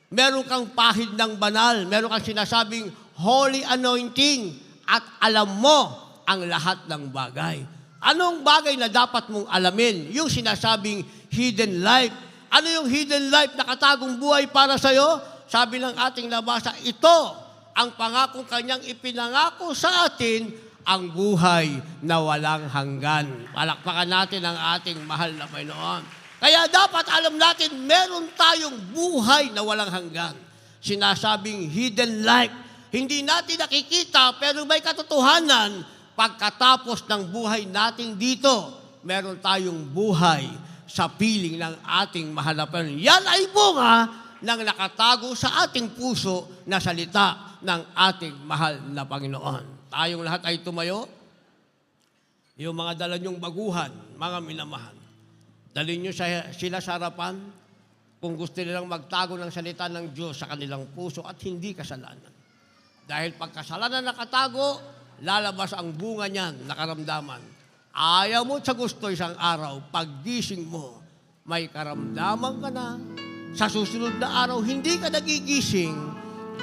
meron kang pahid ng banal, meron kang sinasabing holy anointing at alam mo ang lahat ng bagay. Anong bagay na dapat mong alamin? Yung sinasabing hidden life. Ano yung hidden life, nakatagong buhay para sa'yo? Sabi ng ating nabasa, ito ang pangakong kanyang ipinangako sa atin, ang buhay na walang hanggan. Palakpakan natin ang ating mahal na Panginoon. Kaya dapat alam natin, meron tayong buhay na walang hanggan. Sinasabing hidden life. Hindi natin nakikita, pero may katotohanan, pagkatapos ng buhay natin dito, meron tayong buhay sa piling ng ating mahal na Panginoon. Yan ay bunga ng nakatago sa ating puso na salita ng ating mahal na Panginoon. Tayong lahat ay tumayo. Yung mga dala niyong baguhan, mga minamahal, dalhin niyo sila sa harapan kung gusto nilang magtago ng salita ng Diyos sa kanilang puso at hindi kasalanan. Dahil pag kasalanan nakatago, lalabas ang bunga niyan, nakaramdaman. Ayaw mo sa gusto isang araw, paggising mo, may karamdaman ka na. Sa susunod na araw, hindi ka nagigising,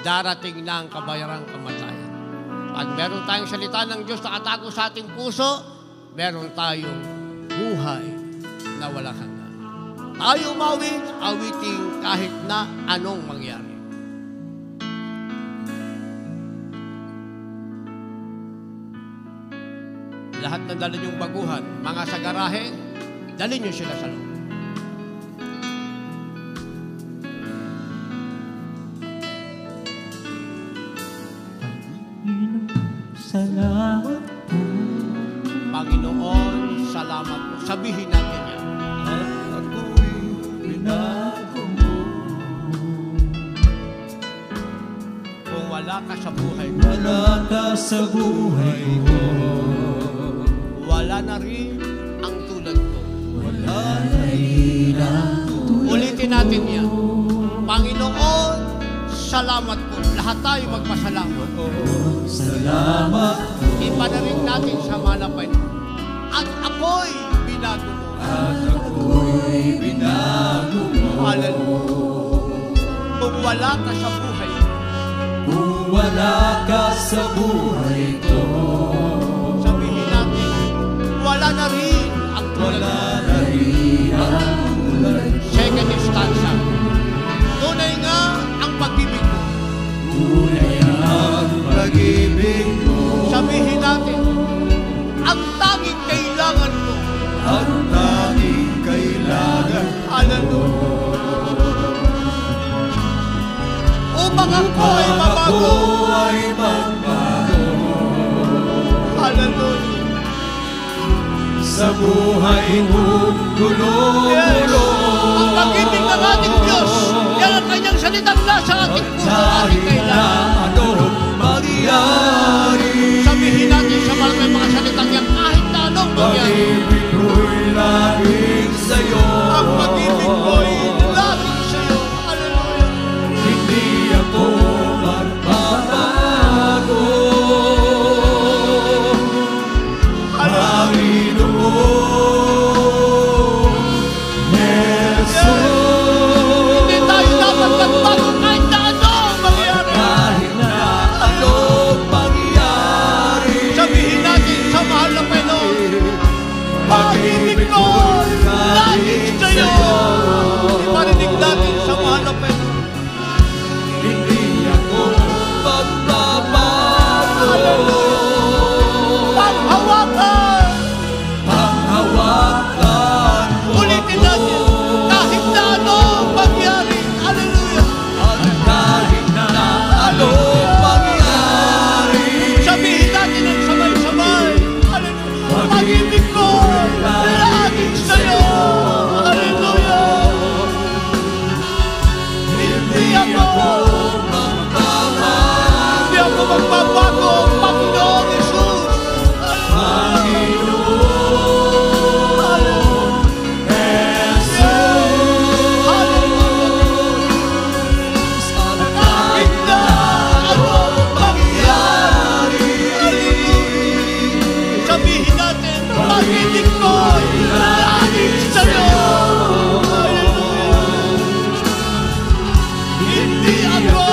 darating na ang kabayarang kamatayan. Pag meron tayong salita ng Diyos na katago sa ating puso, meron tayong buhay na walang hanggan. Tayo umawit, awiting kahit na anong mangyari. Lahat ng dala niyong baguhan, mga sa garahe, dalhin niyo sila sa loob. Salamat po. Panginoon, salamat po. Sabihin natin yan. At ako'y binago mo. Kung wala ka sa buhay mo, Wala ka sa buhay ko. wala na rin ang tulad ko. Wala na rin ang Ulitin natin yan. Panginoon, salamat po. Lahat tayo magpasalamat. salamat po. Ipanarin natin sa malapay. At ako'y binago mo. At ako'y binago mo. Hallelujah. Kung wala ka sa buhay, Kung wala ka sa buhay ko, sabihin natin, wala na rin ang tulad wala mo. na rin ang tulad. Second stanza. Tunay nga ang pag-ibig mo. Tunay ang pag-ibig mo. Sabihin natin, ang tanging kailangan ko. Ang tanging kailangan Hallelujah. Upang ako ay mabago. ako ay magbago Hallelujah. sa buhay mong Yes. gulo-gulo. Ang pag-ibig ng ating Diyos, yan ang kanyang salitang nasa ating puso, ating Kahit na kailangan. anong mangyari, Sabihin natin sa mga salitang yan, kahit na anong mangyari. pag-ibig ko'y laging sa'yo. Ang pag-ibig ko'y laging sa'yo. Hallelujah. Hindi ako magbabago. Panginoon Jesus. Hindi tayo dapat magbago kahit na anong mangyari. Kahit na anong mangyari, Sabihin natin sa mahal na Panginoon, pag-ibig ko'y laging sa'yo. Iparinig natin sa mahal na Panginoon. hindi ako magbabago. Panghawakan. Panghawakan mo Ulitin natin, kahit na anong mangyari. Hallelujah. at kahit na anong mangyari, Sabihin natin ang sabay-sabay. Hallelujah. Pag-ibig ko laging sa'yo. Hallelujah. Hindi ako magbabago, Panginoon Jesus. Kahit na anong mangyari. Sabihin natin, pag-ibig ko laging sa'yo. Hindi ako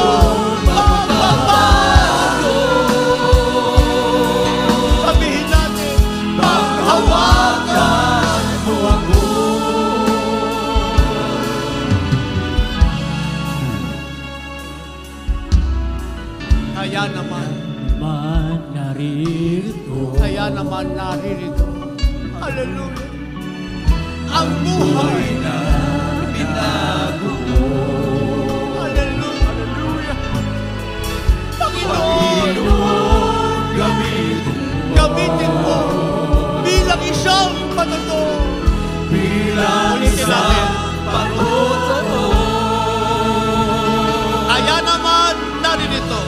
magbabago. Sabihin natin, panghawakan mo ako. Kaya naman, kaya naman naririto. Hallelujah. Ang buhay na binago mo. Hallelujah. Hallelujah. Panginoon, gamitin mo bilang isang patotoo. bilang Ulitin natin. patotoo. Kaya naman naririto.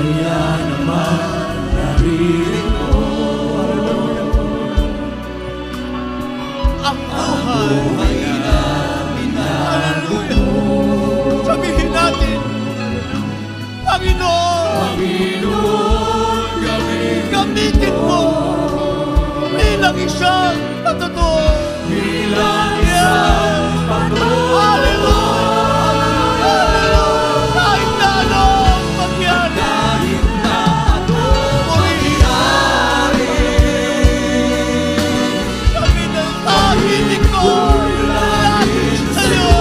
Kaya naman naririnig Ang buhay na binago mo. Sabihin natin, Panginoon, gamitin mo bilang isang patotoo. bilang isang patotoo. Hallelujah! Hallelujah! Kahit na anong mangyari, Kahit na anong mangyari, sabi ng pag-ibig ko laging sa'yo.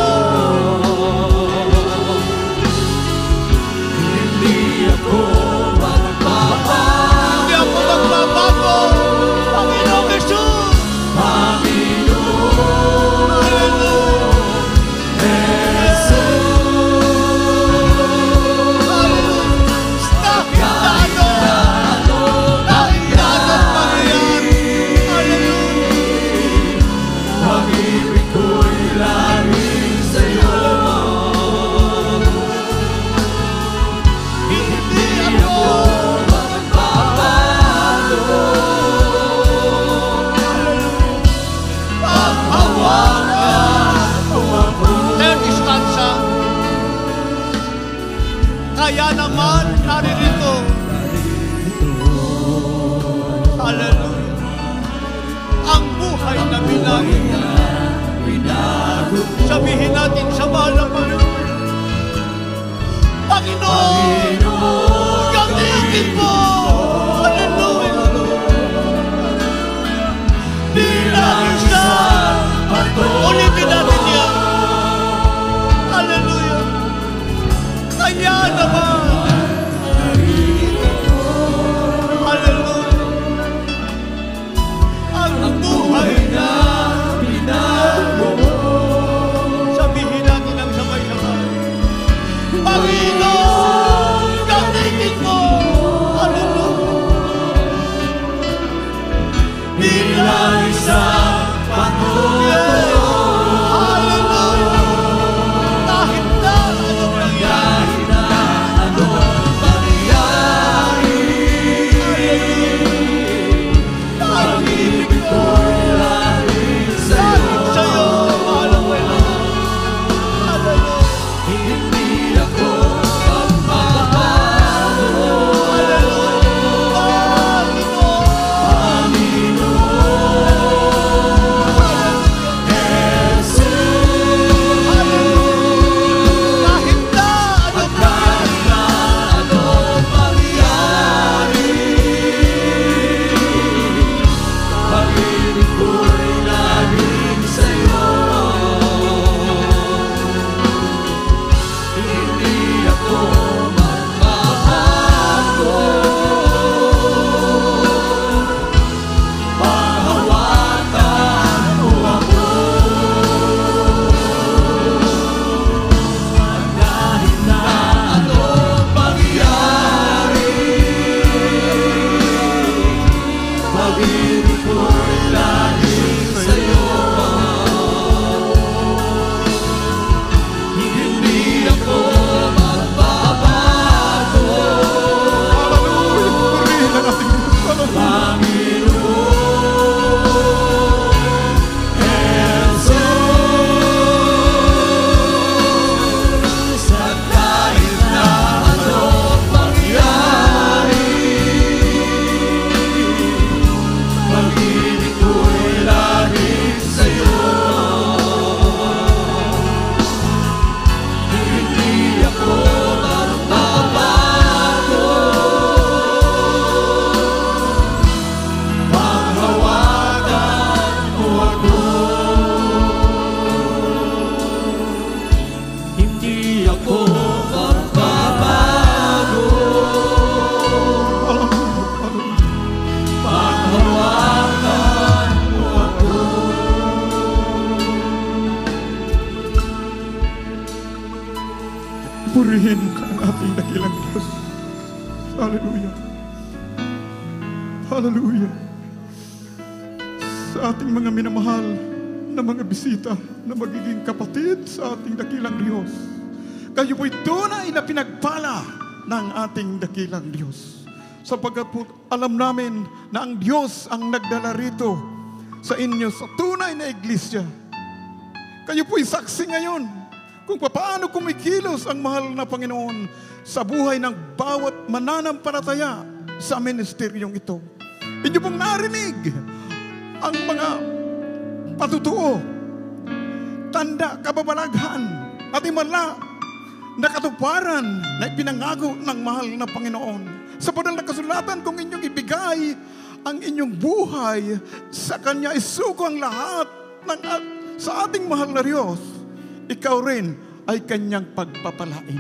hindi ako magbabago. Hindi ako magbabago, Panginoong Jesus. Panginoon Kaya naman, naririto. Hallelujah. Ang buhay na binagin niya. Sabihin natin sa mahal na Panginoon. Panginoon, gamitin mo. Hallelujah. Bilang isa. Ulitin natin yan. Hallelujah. Kaya naman. Hallelujah. Ang buhay na binago. Sabihin natin ang sabay-sabay. Panginoon, gamitin mo. Hallelujah. Bilang isang patuloy. Hallelujah. Kahit na anong nangyari. Pag-ibig ko'y laging sa'yo, mahal ang Panginoon. Hallelujah. Hindi ako magbabago. Hallelujah. Jesus. Hallelujah. Kahit na anong mangyari. Pag-ibig ko'y laging sa'yo. Hindi ako magbabago. Panghawakan mo ako. Kahit na anong mangyari. Pag-ibig ko'y laging sa'yo. Hindi ako magbabago. Purihin ang ating Diyos. Panginoon Jesus, at kahit na anong mangyari, pag-ibig ko'y laging sa'yo. Hindi ako magbabago. Panghawakan mo ako. Hindi ako magbabago. Panghawakan mo ako. Purihin ang ating dakilang Diyos. Hallelujah. Hallelujah. Sa ating mga minamahal na mga bisita na magiging kapatid sa ating dakilang Diyos. Kayo po'y tunay na pinagpala ng ating dakilang Diyos. Sapagkat po alam namin na ang Diyos ang nagdala rito sa inyo sa tunay na iglesia. Kayo po'y saksi ngayon kung paano kumikilos ang mahal na Panginoon sa buhay ng bawat mananampalataya sa ministeryong ito. Inyo pong narinig ang mga patutuo, tanda, kababalaghan, at himala na katuparan na ipinangako ng mahal na Panginoon. Sa banal na kasulatan, kung inyong ibigay ang inyong buhay sa Kanya, isuko ang lahat ng sa ating mahal na Diyos, ikaw rin ay Kanyang pagpapalain.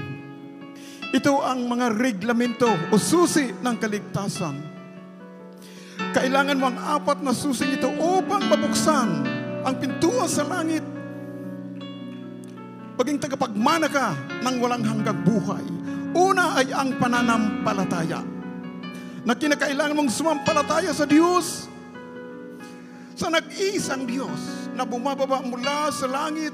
Ito ang mga reglamento o susi ng kaligtasan. Kailangan mo ang 4 na susing ito upang mabuksan ang pintuan sa langit. Maging tagapagmana ka ng walang hanggang buhay. Una ay ang pananampalataya. Na kinakailangan mong sumampalataya sa Diyos, sa nag-iisang Diyos na bumababa mula sa langit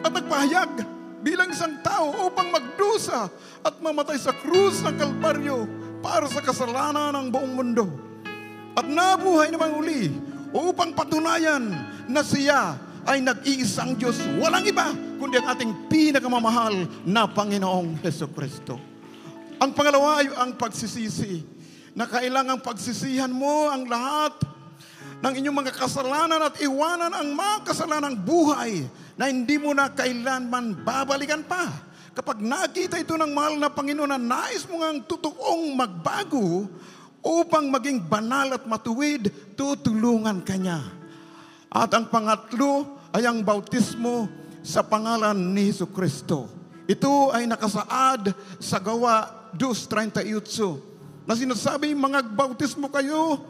at nagpahayag bilang isang tao upang magdusa at mamatay sa krus ng Kalbaryo para sa kasalanan ng buong mundo. At nabuhay namang uli upang patunayan na siya ay nag-iisang Diyos, walang iba kundi ang ating pinakamamahal na Panginoong Hesukristo. Ang pangalawa ay ang pagsisisi, na kailangang pagsisihan mo ang lahat ng inyong mga kasalanan at iwanan ang mga kasalanang buhay na hindi mo na kailanman babalikan pa. Kapag nakita ito ng mahal na Panginoon na nais mo ngang totoong magbago upang maging banal at matuwid, tutulungan ka niya. At ang pangatlo ay ang bautismo sa pangalan ni Hesukristo. Ito ay nakasaad sa Gawa 2:38 na sinasabi, magbautismo kayo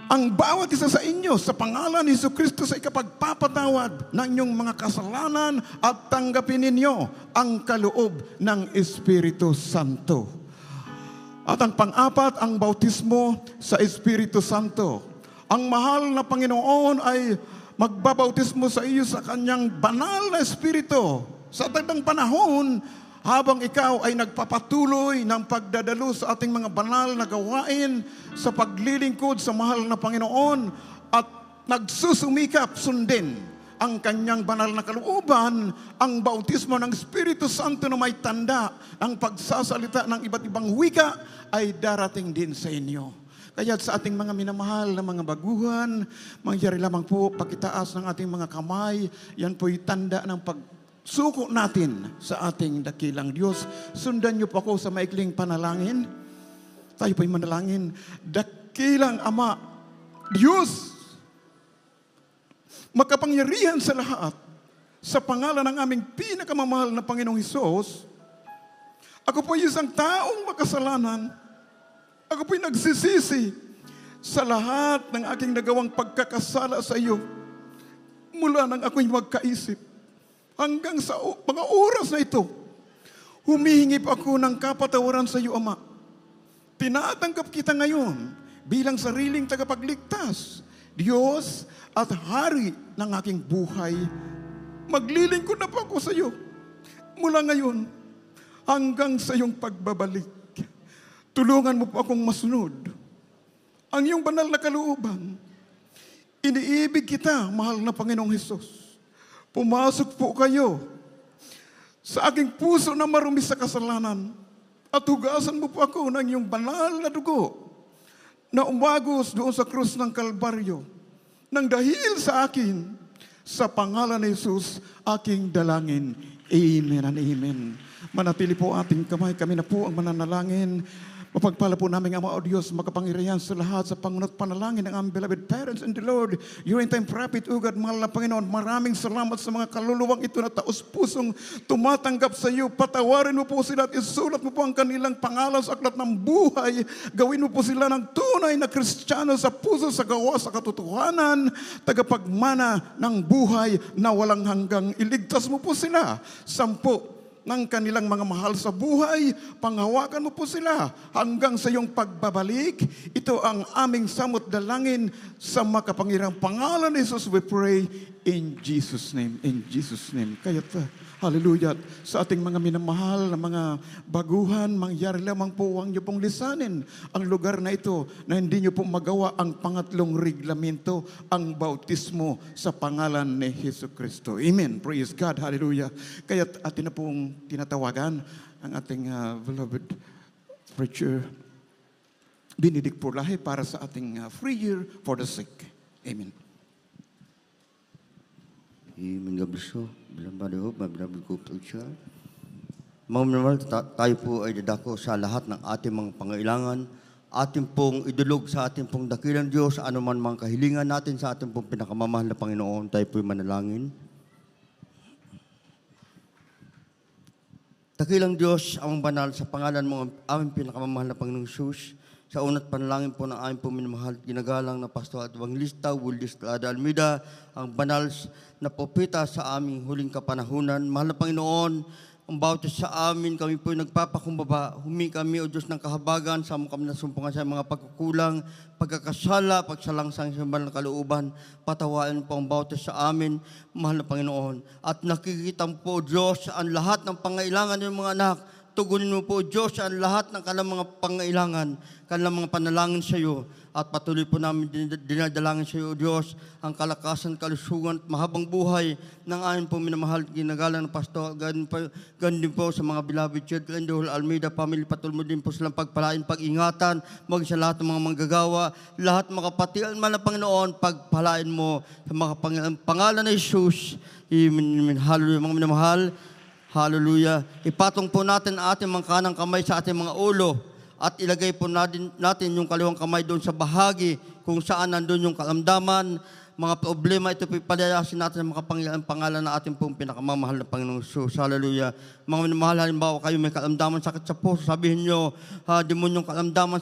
ang bawat isa sa inyo sa pangalan ni Hesukristo sa ikapagpapatawad ng inyong mga kasalanan at tanggapin ninyo ang kaloob ng Espiritu Santo. At ang pang-apat, ang bautismo sa Espiritu Santo. Ang mahal na Panginoon ay magbabautismo sa iyo sa kanyang banal na Espiritu sa dagdag panahon habang ikaw ay nagpapatuloy ng pagdadalo sa ating mga banal na gawain sa paglilingkod sa mahal na Panginoon at nagsusumikap sundin ang kanyang banal na kalooban. Ang bautismo ng Espiritu Santo na may tanda ng pagsasalita ng iba't ibang wika ay darating din sa inyo. Kaya sa ating mga minamahal na mga baguhan, mangyari lamang po pagkitaas ng ating mga kamay. Yan po'y tanda ng pagsuko natin sa ating dakilang Diyos. Sundan niyo po ako sa maikling panalangin. Tayo po'y manalangin. Dakilang Ama, Diyos, makapangyarihan sa lahat, sa pangalan ng aming pinakamamahal na Panginoong Hesus, ako po'y isang taong makasalanan. Ako po'y nagsisisi sa lahat ng aking nagawang pagkakasala sa iyo mula nang ako'y magkaisip hanggang sa mga oras na ito. Humihingi po ako ng kapatawaran sa iyo, Ama. Tinatanggap kita ngayon bilang sariling tagapagligtas, Diyos at Hari ng aking buhay. Maglilingkod na po ako sa iyo mula ngayon hanggang sa iyong pagbabalik. Tulungan mo po akong masunod ang iyong banal na kalooban. Iniibig kita, mahal na Panginoong Hesus. Pumasok po kayo sa aking puso na marumi sa kasalanan at hugasan mo po ako ng iyong banal na dugo na umagos doon sa krus ng Kalbaryo. Nang dahil sa akin, sa pangalan ni Hesus, aking dalangin. Amen and amen. Manatili po ating kamay. Kami na po ang mananalangin. Mapagpala po namin, Ama o Diyos, makapangyarihan sa lahat sa pangunat panalangin ng aming beloved parents in the Lord. Your time prophet, O God, mahal na Panginoon, maraming salamat sa mga kaluluwang ito na taos-pusong tumatanggap sa iyo. Patawarin mo po sila at isulat mo po ang kanilang pangalan sa aklat ng buhay. Gawin mo po sila ng tunay na Kristiyano sa puso, sa gawa, sa katotohanan, tagapagmana ng buhay na walang hanggang. Iligtas mo po sila. 10 ng kanilang mga mahal sa buhay, panghawakan mo po sila hanggang sa iyong pagbabalik. Ito ang aming samot dalangin sa makapangyarihang pangalan ni Jesus we pray in Jesus' name. In Jesus' name. Kaya hallelujah. Sa ating mga minamahal na mga baguhan, mangyari lamang po ang niyo pong lisanin ang lugar na ito na hindi niyo po magawa ang pangatlong reglamento, ang bautismo sa pangalan ni Hesukristo. Amen. Praise God. Hallelujah. Kaya atin na pong tinatawagan ang ating beloved preacher Benedict Purlahe para sa ating free year for the sick. Amen. Amen. God bless you. Beloved ko, preacher. Mga minamahal, tayo po ay dadako sa lahat ng ating mga pangailangan. Ating pong idulog sa ating pong dakilang Diyos, anuman mga kahilingan natin sa ating pong pinakamamahal na Panginoon, tayo po'y manalangin. Dakilang Diyos, ang banal, sa pangalan mo, aming pinakamamahal na Panginoong Jesus, sa unat panalangin po ng aming po minamahal, ginagalang na Pastor at Evangelista, Wildes Calada Almeida, ang banal na propeta sa aming huling kapanahunan. Mahal na Panginoon, ang bautis sa amin, kami po nagpapakumbaba, humingi kami, O Diyos ng kahabagan, sa mo kami nasumpungan sa mga pagkukulang, pagkakasala, pagsalangsang sa banal na kalooban, patawain po ang bautis sa amin, mahal na Panginoon. At nakikita po, O Diyos, ang lahat ng pangailangan ng mga anak, tugunin mo po, Diyos, ang lahat ng kanilang mga pangailangan, kanilang mga panalangin sa iyo. At patuloy po namin dinadalangin sa iyo, Diyos, ang kalakasan, kalusugan at mahabang buhay ng aming po minamahal, ginagalang na pastor. Ganun din po sa mga beloved church, Glendale, Almeida family, patuloy mo din po silang pagpalain, pag-ingatan, maging sa lahat ng mga manggagawa, lahat mga kapatiran man ng Panginoon, pagpalain mo sa mga pangalan ng Jesus. Amen. Hallelujah, mga minamahal. Hallelujah. Ipatong po natin ang ating mga kanang kamay sa ating mga ulo at ilagay po natin yung kaliwang kamay doon sa bahagi kung saan nandun yung kalamdaman, mga problema. Ito po palayasin natin sa mga pangalan na ating pong pinakamamahal na Panginoong Jesus. Hallelujah. Mga minamahal, halimbawa kayo may kalamdaman, sakit sa puso, sabihin nyo, demonyong kalamdaman,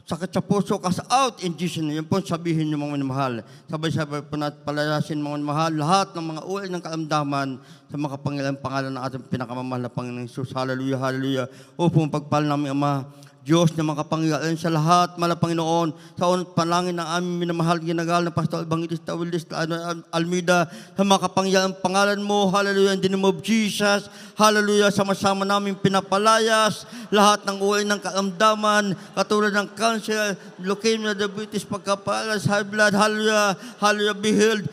sakit sa puso, cast out in Jesus' name. Yan po sabihin nyo, mga minamahal. Sabay-sabay po natin palayasin, mga minamahal, lahat ng mga uwi ng kalamdaman sa mga pangalan na ating pinakamamahal na Panginoong Jesus. Hallelujah, hallelujah. O pong pagpala namin, Ama, Diyos na makapangyarihan sa lahat, mala Panginoon, sa unang panalangin ng aming minamahal, ginagal na Pastor Evangelista Willis Almeida, sa makapangyarihan pangalan mo, hallelujah, in the name of Jesus, hallelujah, sama-sama namin pinapalayas, lahat ng uwi ng karamdaman, katulad ng cancer, leukemia, diabetes, pagkapalas, high blood, hallelujah, hallelujah, be healed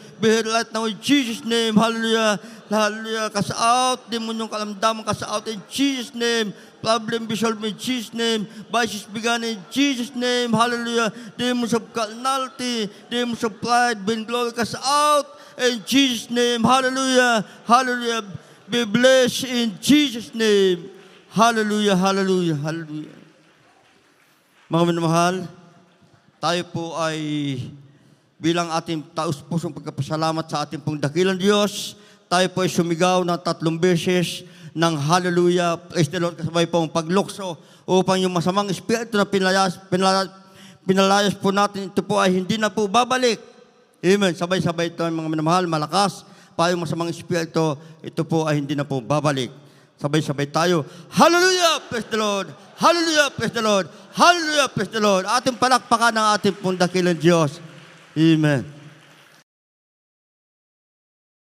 right now in Jesus' name, hallelujah, hallelujah, cast out, demonyong karamdaman, cast out in Jesus' name, problem be solved in Jesus' name. Vices began in Jesus' name. Hallelujah. Demons of carnality, demons of pride, being glorious out in Jesus' name. Hallelujah. Hallelujah. Be blessed in Jesus' name. Hallelujah. Hallelujah. Hallelujah. Mga minamahal, tayo po ay bilang ating taus-pusong pagkapasalamat sa ating pong dakilang Diyos, tayo po ay sumigaw ng 3 beses ng hallelujah, praise the Lord, kasabay pong paglukso upang yung masamang espiritu na pinalayas po natin, ito po ay hindi na po babalik. Amen. Sabay-sabay ito, mga minamahal, malakas pa yung masamang espiritu, ito po ay hindi na po babalik. Sabay-sabay tayo, hallelujah, praise the Lord, hallelujah, praise the Lord, hallelujah, praise the Lord. Ating palakpakan ng ating pong dakilang Diyos. Amen.